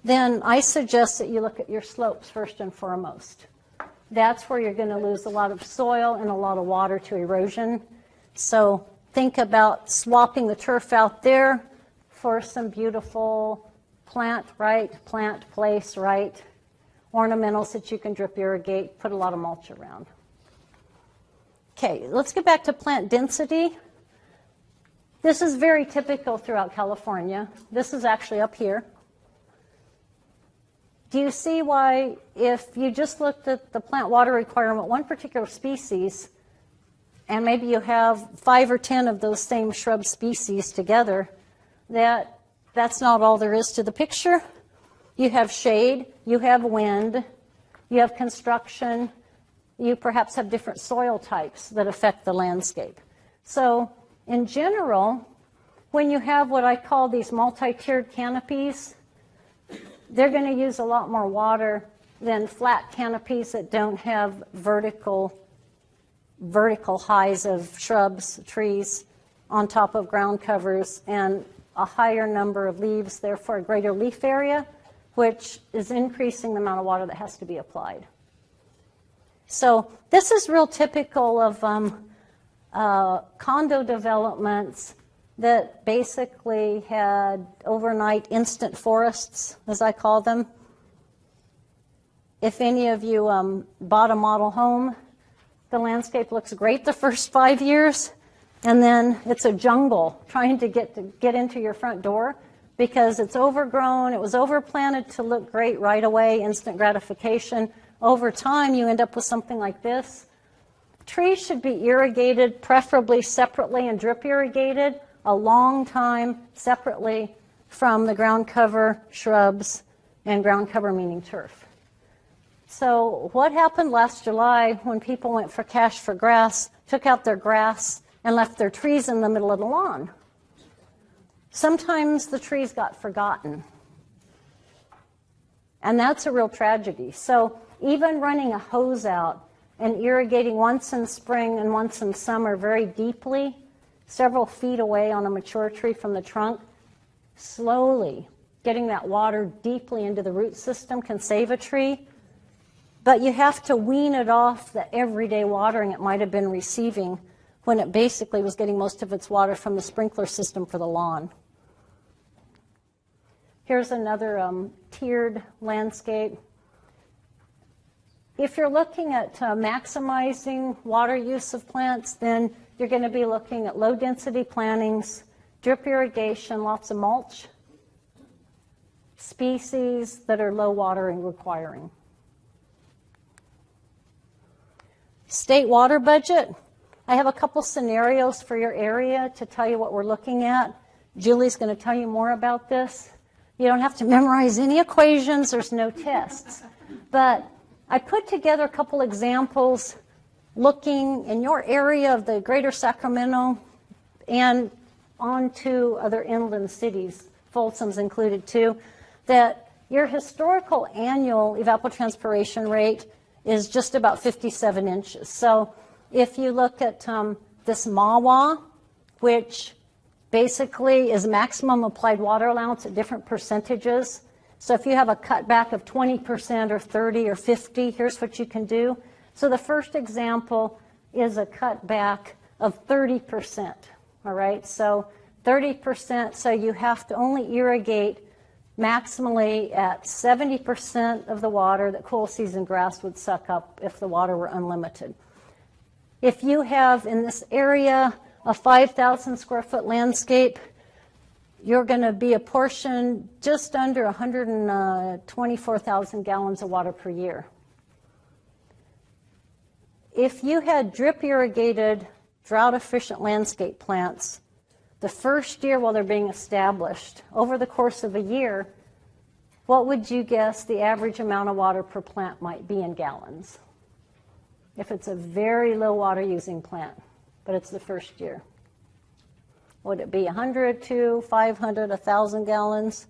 then I suggest that you look at your slopes first and foremost. That's where you're going to lose a lot of soil and a lot of water to erosion. So think about swapping the turf out there for some beautiful plant place, right? Ornamentals that you can drip irrigate, put a lot of mulch around. Okay, let's get back to plant density. This is very typical throughout California. This is actually up here. Do you see why if you just looked at the plant water requirement, one particular species, and maybe you have 5 or 10 of those same shrub species together, that's not all there is to the picture? You have shade, you have wind, you have construction, you perhaps have different soil types that affect the landscape. So in general, when you have what I call these multi-tiered canopies, they're going to use a lot more water than flat canopies that don't have vertical highs of shrubs, trees on top of ground covers and a higher number of leaves, therefore a greater leaf area, which is increasing the amount of water that has to be applied. So this is real typical of condo developments that basically had overnight instant forests, as I call them. If any of you bought a model home, the landscape looks great the first 5 years, and then it's a jungle trying to get into your front door because it's overgrown, it was overplanted to look great right away, instant gratification. Over time, you end up with something like this. Trees should be irrigated, preferably separately and drip irrigated, a long time separately from the ground cover shrubs, and ground cover meaning turf. So what happened last July when people went for cash for grass, took out their grass, and left their trees in the middle of the lawn? Sometimes the trees got forgotten. And that's a real tragedy. So even running a hose out and irrigating once in spring and once in summer very deeply, several feet away on a mature tree from the trunk, slowly getting that water deeply into the root system can save a tree. But you have to wean it off the everyday watering it might have been receiving when it basically was getting most of its water from the sprinkler system for the lawn. Here's another tiered landscape. If you're looking at maximizing water use of plants, then you're going to be looking at low density plantings, drip irrigation, lots of mulch, species that are low watering requiring. State water budget. I have a couple scenarios for your area to tell you what we're looking at. Julie's going to tell you more about this. You don't have to memorize any equations. There's no tests. But I put together a couple examples looking in your area of the greater Sacramento and onto other inland cities, Folsom's included too, that your historical annual evapotranspiration rate is just about 57 inches. So if you look at this MAWA, which basically is maximum applied water allowance at different percentages. So if you have a cutback of 20% or 30 or 50, here's what you can do. So the first example is a cutback of 30%, all right? So 30%, so you have to only irrigate maximally at 70% of the water that cool season grass would suck up if the water were unlimited. If you have in this area a 5,000 square foot landscape, you're going to be apportioned just under 124,000 gallons of water per year. If you had drip irrigated, drought efficient landscape plants, the first year while they're being established, over the course of a year, what would you guess the average amount of water per plant might be in gallons? If it's a very low water using plant, but it's the first year. Would it be 100, 200, 500, 1,000 gallons?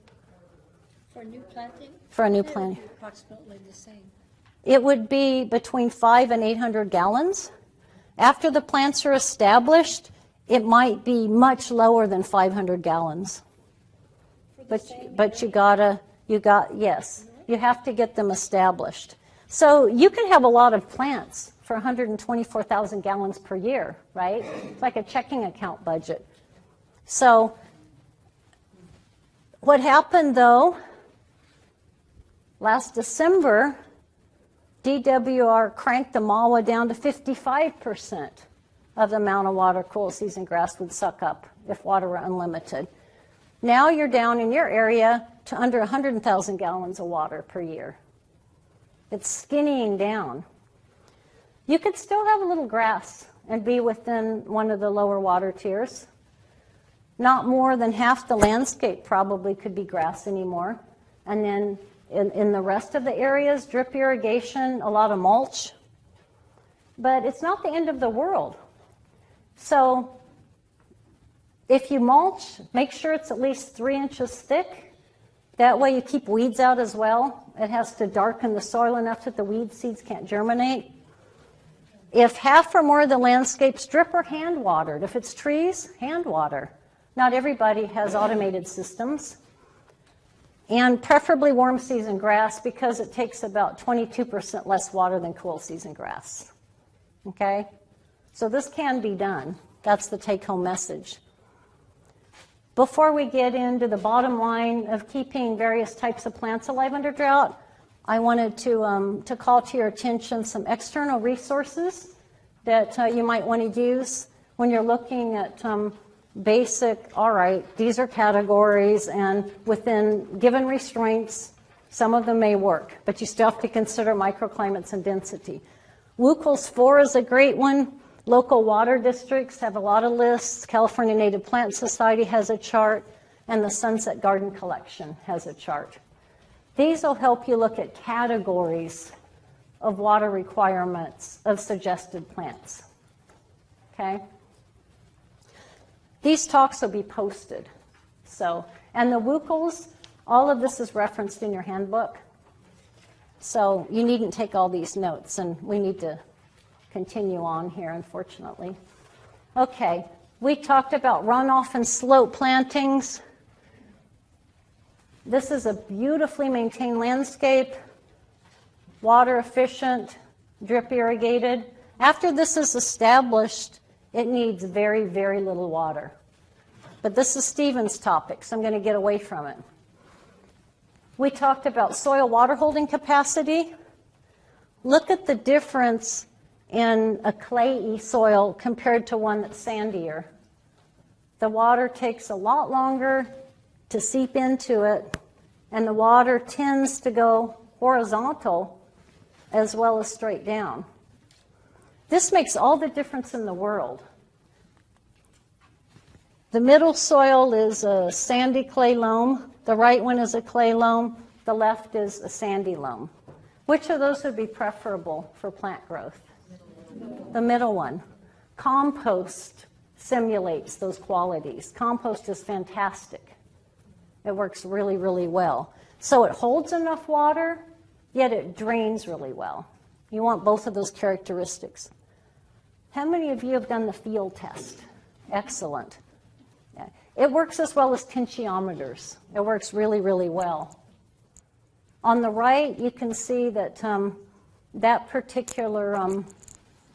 For new planting? For a new planting. Approximately the same. It would be between 500 and 800 gallons. After the plants are established, it might be much lower than 500 gallons. But you have to get them established. So you can have a lot of plants for 124,000 gallons per year, right? It's like a checking account budget. So what happened though, last December, DWR cranked the MAWA down to 55% of the amount of water cool season grass would suck up if water were unlimited. Now you're down in your area to under 100,000 gallons of water per year. It's skinnying down. You could still have a little grass and be within one of the lower water tiers. Not more than half the landscape probably could be grass anymore. And then in the rest of the areas, drip irrigation, a lot of mulch. But it's not the end of the world. So if you mulch, make sure it's at least 3 inches thick. That way you keep weeds out as well. It has to darken the soil enough that the weed seeds can't germinate. If half or more of the landscape's drip or hand watered, if it's trees, hand water. Not everybody has automated systems. And preferably warm season grass because it takes about 22% less water than cool season grass. Okay? So this can be done. That's the take-home message. Before we get into the bottom line of keeping various types of plants alive under drought, I wanted to call to your attention some external resources that you might want to use when you're looking at basic, all right, these are categories, and within given restraints, some of them may work, but you still have to consider microclimates and density. WUCL's 4 is a great one. Local water districts have a lot of lists. California Native Plant Society has a chart, and the Sunset Garden Collection has a chart. These will help you look at categories of water requirements of suggested plants. Okay? These talks will be posted. So, and the WUCLs, all of this is referenced in your handbook. So you needn't take all these notes, and we need to continue on here, unfortunately. Okay, we talked about runoff and slope plantings. This is a beautifully maintained landscape, water efficient, drip irrigated. After this is established, it needs very, very little water. But this is Stephen's topic, so I'm going to get away from it. We talked about soil water holding capacity. Look at the difference in a clayey soil compared to one that's sandier. The water takes a lot longer to seep into it, and the water tends to go horizontal as well as straight down. This makes all the difference in the world. The middle soil is a sandy clay loam. The right one is a clay loam. The left is a sandy loam. Which of those would be preferable for plant growth? The middle one. Compost simulates those qualities. Compost is fantastic. It works really, really well. So it holds enough water, yet it drains really well. You want both of those characteristics. How many of you have done the field test? Excellent. Yeah. It works as well as tensiometers. It works really, really well. On the right, you can see that that particular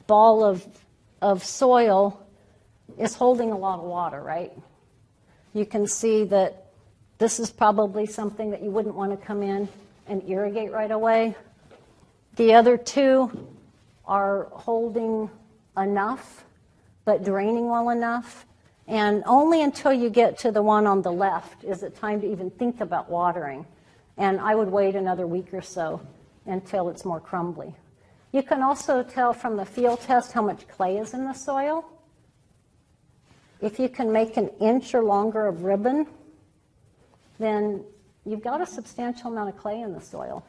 ball of soil is holding a lot of water, right? You can see that this is probably something that you wouldn't want to come in and irrigate right away. The other two are holding enough, but draining well enough. And only until you get to the one on the left is it time to even think about watering. And I would wait another week or so until it's more crumbly. You can also tell from the field test how much clay is in the soil. If you can make an inch or longer of ribbon, then you've got a substantial amount of clay in the soil.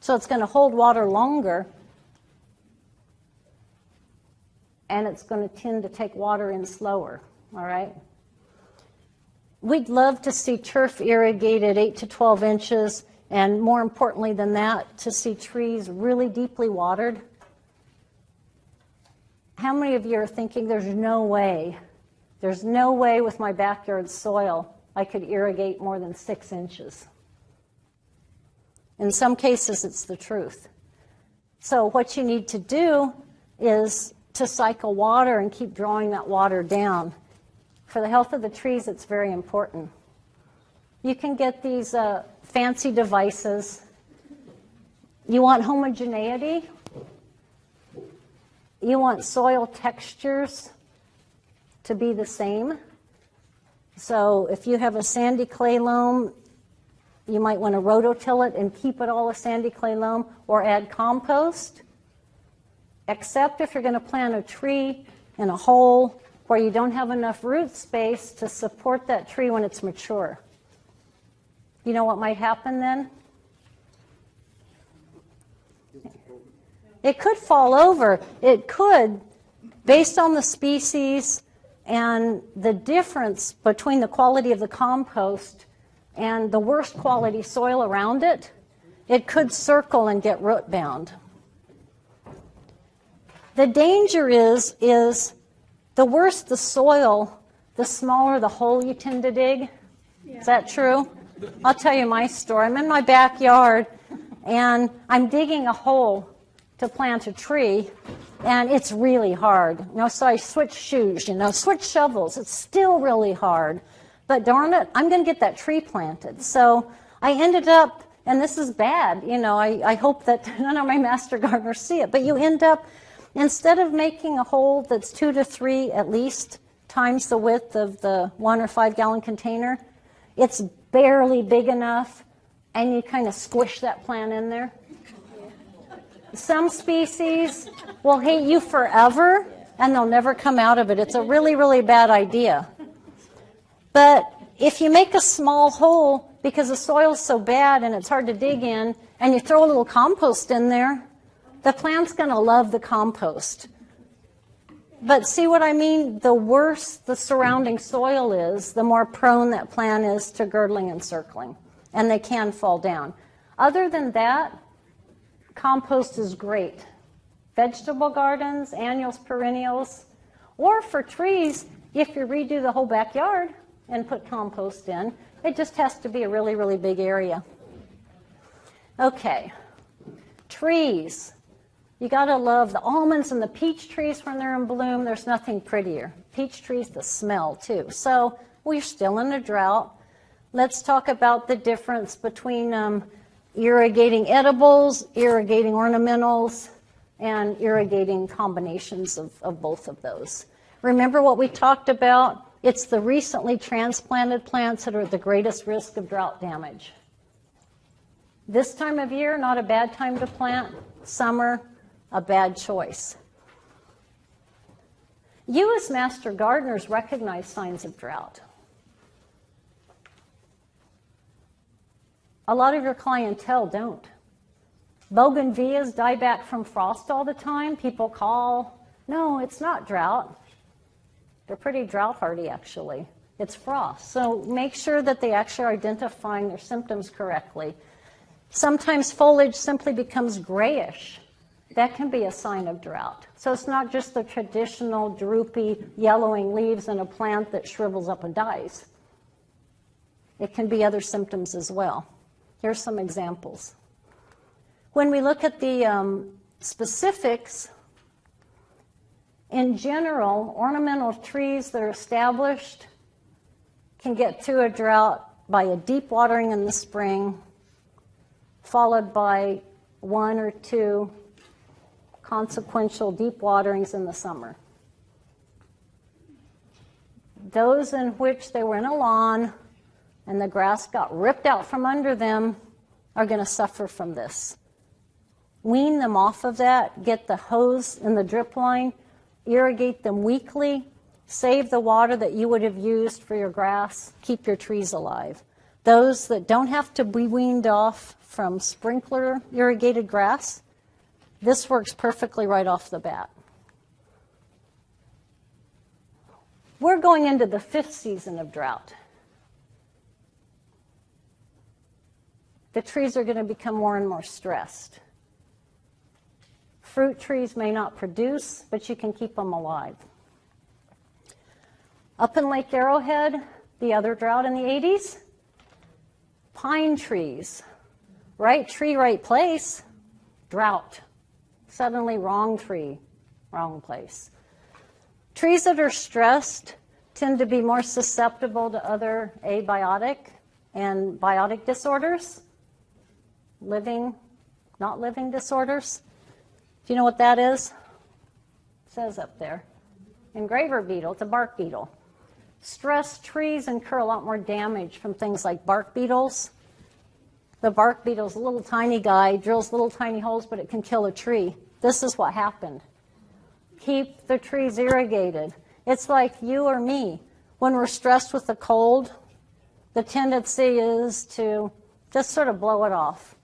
So it's going to hold water longer, and it's going to tend to take water in slower, all right? We'd love to see turf irrigated 8 to 12 inches, and more importantly than that, to see trees really deeply watered. How many of you are thinking there's no way with my backyard soil I could irrigate more than 6 inches? In some cases, it's the truth. So what you need to do is to cycle water and keep drawing that water down. For the health of the trees, it's very important. You can get these fancy devices. You want homogeneity. You want soil textures to be the same. So if you have a sandy clay loam, you might want to rototill it and keep it all a sandy clay loam, or add compost. Except if you're going to plant a tree in a hole where you don't have enough root space to support that tree when it's mature. You know what might happen then? It could fall over. It could, based on the species and the difference between the quality of the compost and the worst quality soil around it, it could circle and get root bound. The danger is the worse the soil, the smaller the hole you tend to dig. Is that true? I'll tell you my story. I'm in my backyard, and I'm digging a hole to plant a tree, and it's really hard. So I switch shoes, switch shovels. It's still really hard. But darn it, I'm going to get that tree planted. So I ended up, and this is bad, I hope that none of my master gardeners see it, but you end up, instead of making a hole that's 2 to 3 at least times the width of the 1 or 5 gallon container, it's barely big enough, and you kind of squish that plant in there. Some species will hate you forever, and they'll never come out of it. It's a really, really bad idea. But if you make a small hole because the soil's so bad and it's hard to dig in, and you throw a little compost in there, the plant's going to love the compost. But see what I mean? The worse the surrounding soil is, the more prone that plant is to girdling and circling, and they can fall down. Other than that, compost is great. Vegetable gardens, annuals, perennials, or for trees, if you redo the whole backyard and put compost in, it just has to be a really, really big area. Okay, trees. You got to love the almonds and the peach trees when they're in bloom. There's nothing prettier. Peach trees, the smell too. So we're still in a drought. Let's talk about the difference between irrigating edibles, irrigating ornamentals, and irrigating combinations of both of those. Remember what we talked about? It's the recently transplanted plants that are at the greatest risk of drought damage. This time of year, not a bad time to plant. Summer, a bad choice. You as master gardeners recognize signs of drought. A lot of your clientele don't. Bougainvilleas die back from frost all the time. People call, no, it's not drought. They're pretty drought hardy, actually. It's frost. So make sure that they actually are identifying their symptoms correctly. Sometimes foliage simply becomes grayish. That can be a sign of drought. So it's not just the traditional droopy yellowing leaves in a plant that shrivels up and dies. It can be other symptoms as well. Here's some examples. When we look at the specifics, in general, ornamental trees that are established can get through a drought by a deep watering in the spring, followed by 1 or 2 consequential deep waterings in the summer. Those in which they were in a lawn and the grass got ripped out from under them are going to suffer from this. Wean them off of that, get the hose in the drip line, irrigate them weekly, save the water that you would have used for your grass, keep your trees alive. Those that don't have to be weaned off from sprinkler irrigated grass, this works perfectly right off the bat. We're going into the 5th season of drought. The trees are going to become more and more stressed. Fruit trees may not produce, but you can keep them alive. Up in Lake Arrowhead, the other drought in the 80s, pine trees. Right tree, right place, drought. Suddenly wrong tree, wrong place. Trees that are stressed tend to be more susceptible to other abiotic and biotic disorders, living, not living disorders. Do you know what that is? It says up there. Engraver beetle, it's a bark beetle. Stressed trees incur a lot more damage from things like bark beetles. The bark beetle's a little tiny guy, drills little tiny holes, but it can kill a tree. This is what happened. Keep the trees irrigated. It's like you or me. When we're stressed with the cold, the tendency is to just sort of blow it off.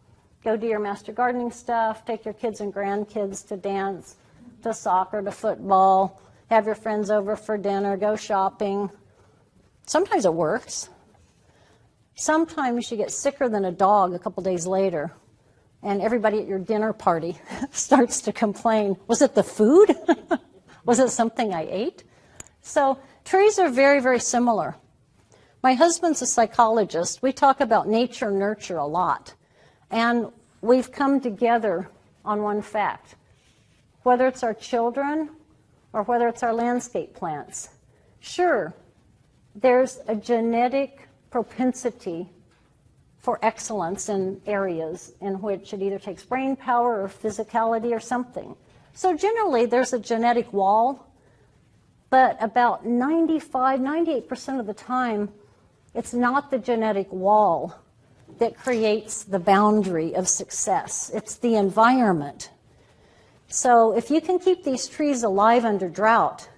Go do your master gardening stuff, take your kids and grandkids to dance, to soccer, to football, have your friends over for dinner, go shopping. Sometimes it works. Sometimes you get sicker than a dog a couple days later, and everybody at your dinner party starts to complain. Was it the food? Was it something I ate? So trees are very, very similar. My husband's a psychologist. We talk about nature, nurture a lot. And we've come together on one fact. Whether it's our children or whether it's our landscape plants. Sure, there's a genetic propensity for excellence in areas in which it either takes brain power or physicality or something. So generally, there's a genetic wall, but about 98% of the time, it's not the genetic wall that creates the boundary of success. It's the environment. So if you can keep these trees alive under drought,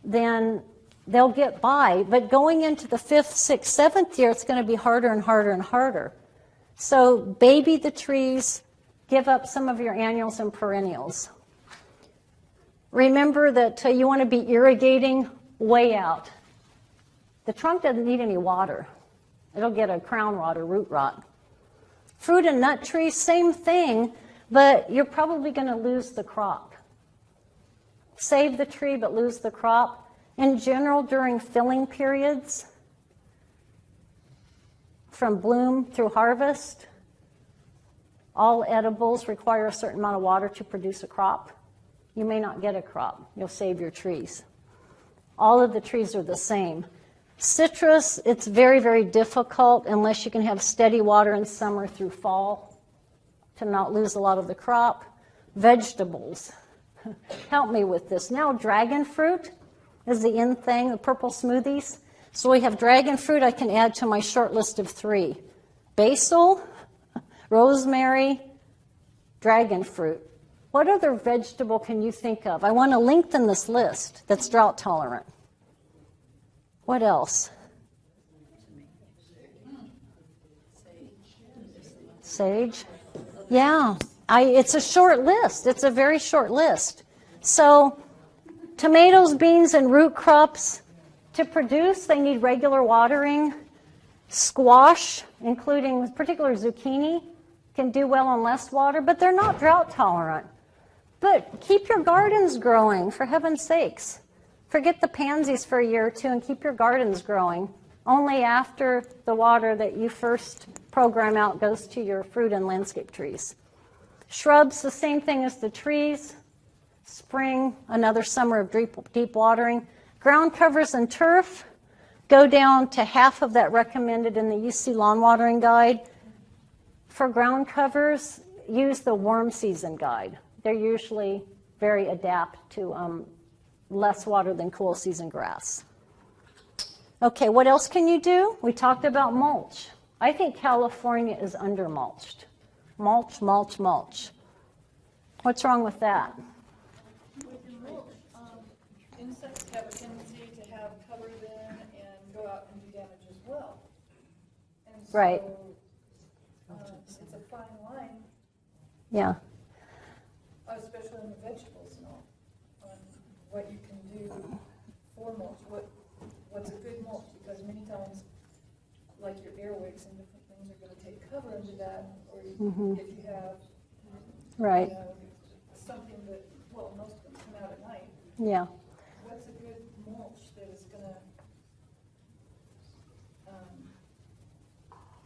then they'll get by. But going into the 5th, 6th, 7th year, it's going to be harder and harder and harder. So baby the trees, give up some of your annuals and perennials. Remember that you want to be irrigating way out. The trunk doesn't need any water. It'll get a crown rot or root rot. Fruit and nut trees, same thing, but you're probably going to lose the crop. Save the tree, but lose the crop. In general, during filling periods, from bloom through harvest, all edibles require a certain amount of water to produce a crop. You may not get a crop. You'll save your trees. All of the trees are the same. Citrus, it's very, very difficult unless you can have steady water in summer through fall to not lose a lot of the crop. Vegetables, help me with this. Now dragon fruit is the in thing, the purple smoothies. So we have dragon fruit I can add to my short list of 3. Basil, rosemary, dragon fruit. What other vegetable can you think of? I want to lengthen this list that's drought tolerant. What else? Sage. Yeah, it's a short list. It's a very short list. So tomatoes, beans, and root crops, To produce, they need regular watering. Squash, including particular zucchini, can do well on less water, but they're not drought tolerant. But keep your gardens growing, for heaven's sakes. Forget the pansies for a year or two and keep your gardens growing. Only after the water that you first program out goes to your fruit and landscape trees. Shrubs, the same thing as the trees. Spring, another summer of deep watering. Ground covers and turf go down to half of that recommended in the UC Lawn Watering Guide. For ground covers, use the warm season guide. They're usually very adapt to less water than cool season grass. Okay, what else can you do? We talked about mulch. I think California is under-mulched. Mulch, mulch, mulch. What's wrong with that? With the mulch, insects have a tendency to have cover then and go out and do damage as well. And so, Right. It's a fine line, Yeah. especially in the vegetables and all, on what you can do for mulch, what's a good mulch, because many times, like your airwicks and different things are going to take cover into that, or if you have, Right. you know, something that, well, most of them come out at night. Yeah. What's a good mulch that is going to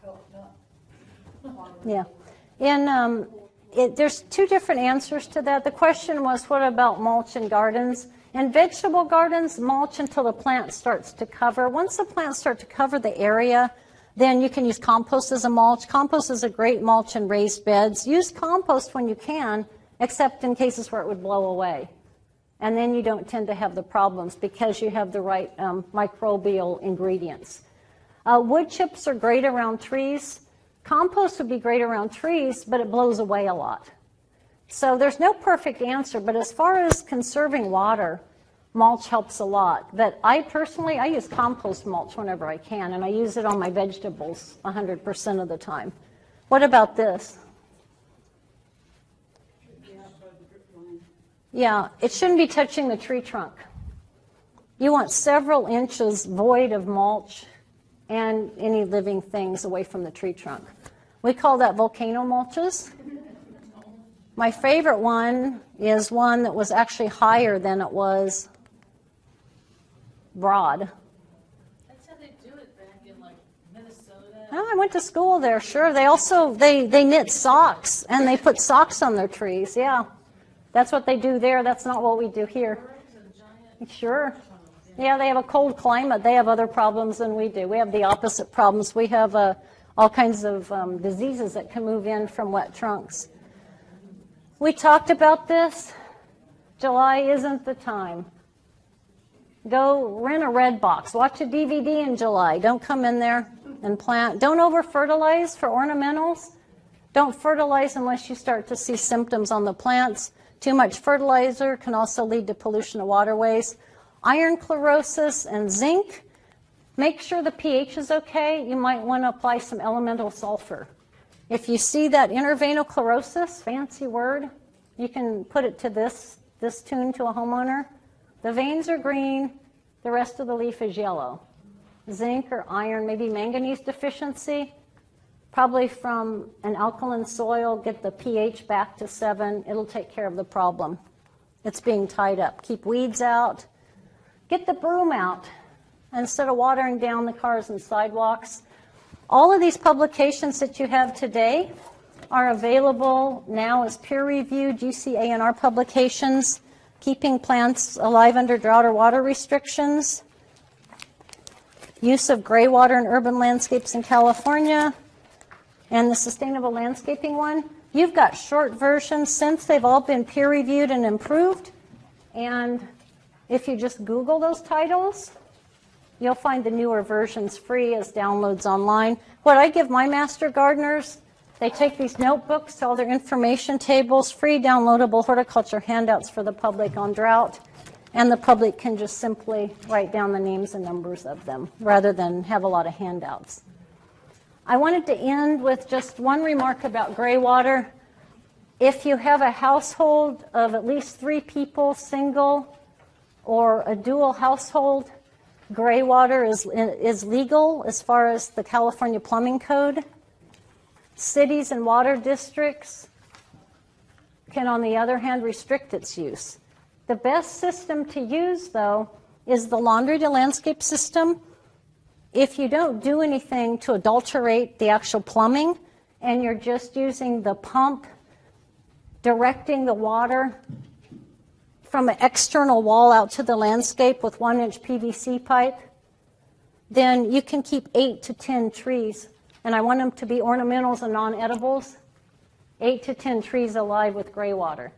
help not? Yeah. And there's two different answers to that. The question was, what about mulch in gardens? In vegetable gardens, mulch until the plant starts to cover. Once the plants start to cover the area, then you can use compost as a mulch. Compost is a great mulch in raised beds. Use compost when you can, except in cases where it would blow away. And then you don't tend to have the problems because you have the right microbial ingredients. Wood chips are great around trees. Compost would be great around trees, but it blows away a lot. So there's no perfect answer, but as far as conserving water, mulch helps a lot. But I personally use compost mulch whenever I can, and I use it on my vegetables 100% of the time. What about this? Yeah, it shouldn't be touching the tree trunk. You want several inches void of mulch and any living things away from the tree trunk. We call that volcano mulches. My favorite one is one that was actually higher than it was broad. That's how they do it back in like Minnesota. Oh, I went to school there, sure. They also, they knit socks, and they put socks on their trees, yeah. That's what they do there. That's not what we do here. Sure. Yeah, they have a cold climate. They have other problems than we do. We have the opposite problems. We have all kinds of diseases that can move in from wet trunks. We talked about this. July isn't the time. Go rent a red box. Watch a DVD in July. Don't come in there and plant. Don't over-fertilize for ornamentals. Don't fertilize unless you start to see symptoms on the plants. Too much fertilizer can also lead to pollution of waterways. Iron chlorosis and zinc. Make sure the pH is okay. You might want to apply some elemental sulfur. If you see that interveinal chlorosis, fancy word, you can put it to this tune to a homeowner. The veins are green, the rest of the leaf is yellow. Zinc or iron, maybe manganese deficiency, probably from an alkaline soil, get the pH back to 7. It'll take care of the problem. It's being tied up. Keep weeds out. Get the broom out instead of watering down the cars and sidewalks. All of these publications that you have today are available now as peer-reviewed UCANR publications, Keeping Plants Alive Under Drought or Water Restrictions, Use of Gray Water in Urban Landscapes in California, and the Sustainable Landscaping one. You've got short versions since they've all been peer-reviewed and improved, and if you just Google those titles, you'll find the newer versions free as downloads online. What I give my master gardeners, they take these notebooks, all their information tables, free downloadable horticulture handouts for the public on drought, and the public can just simply write down the names and numbers of them rather than have a lot of handouts. I wanted to end with just one remark about gray water. If you have a household of at least 3 people, single, or a dual household, Gray water is legal as far as the California Plumbing Code. Cities and water districts can, on the other hand, restrict its use. The best system to use, though, is the laundry to landscape system. If you don't do anything to adulterate the actual plumbing and you're just using the pump directing the water from an external wall out to the landscape with 1-inch PVC pipe, then you can keep 8 to 10 trees, and I want them to be ornamentals and non-edibles, 8 to 10 trees alive with gray water.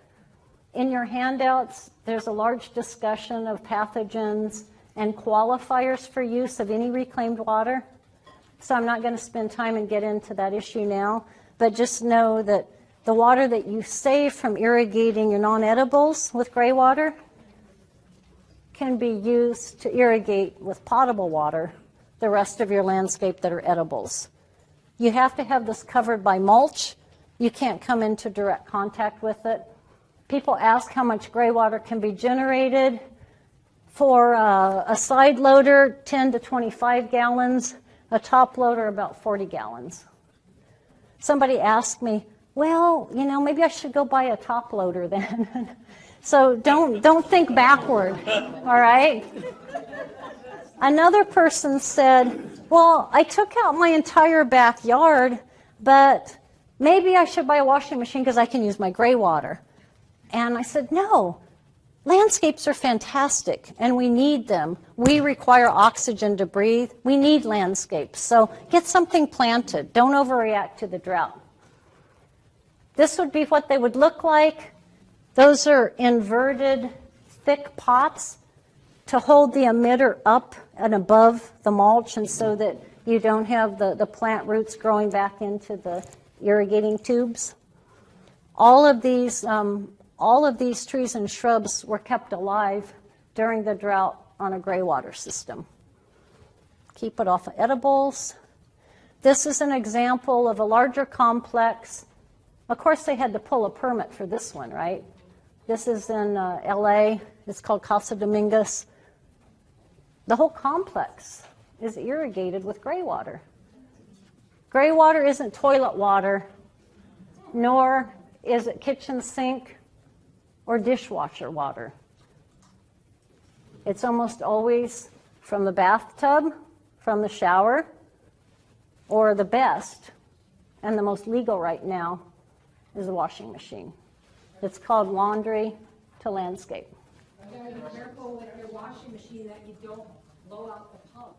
In your handouts, there's a large discussion of pathogens and qualifiers for use of any reclaimed water. So I'm not going to spend time and get into that issue now, but just know that the water that you save from irrigating your non-edibles with gray water can be used to irrigate with potable water the rest of your landscape that are edibles. You have to have this covered by mulch. You can't come into direct contact with it. People ask how much gray water can be generated. For a side loader, 10 to 25 gallons. A top loader, about 40 gallons. Somebody asked me, well, maybe I should go buy a top loader then. So don't think backward, all right? Another person said, well, I took out my entire backyard, but maybe I should buy a washing machine because I can use my gray water. And I said, no, landscapes are fantastic and we need them. We require oxygen to breathe. We need landscapes. So get something planted. Don't overreact to the drought. This would be what they would look like. Those are inverted, thick pots to hold the emitter up and above the mulch, and so that you don't have the plant roots growing back into the irrigating tubes. All of these trees and shrubs were kept alive during the drought on a gray water system. Keep it off of edibles. This is an example of a larger complex. Of course, they had to pull a permit for this one, right? This is in LA. It's called Casa Dominguez. The whole complex is irrigated with gray water. Gray water isn't toilet water, nor is it kitchen sink or dishwasher water. It's almost always from the bathtub, from the shower, or the best, and the most legal right now, is the washing machine. It's called laundry to landscape. You gotta be careful with your washing machine that you don't blow out the pump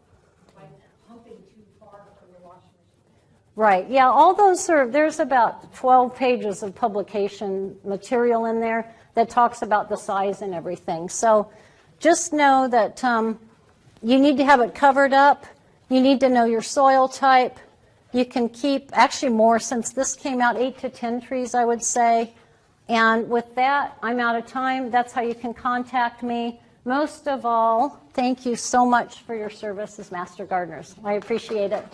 by pumping too far from your washing machine. Right, yeah, all those there's about 12 pages of publication material in there that talks about the size and everything. So just know that you need to have it covered up. You need to know your soil type. You can keep, actually more, since this came out, 8 to 10 trees, I would say. And with that, I'm out of time. That's how you can contact me. Most of all, thank you so much for your service as Master Gardeners. I appreciate it.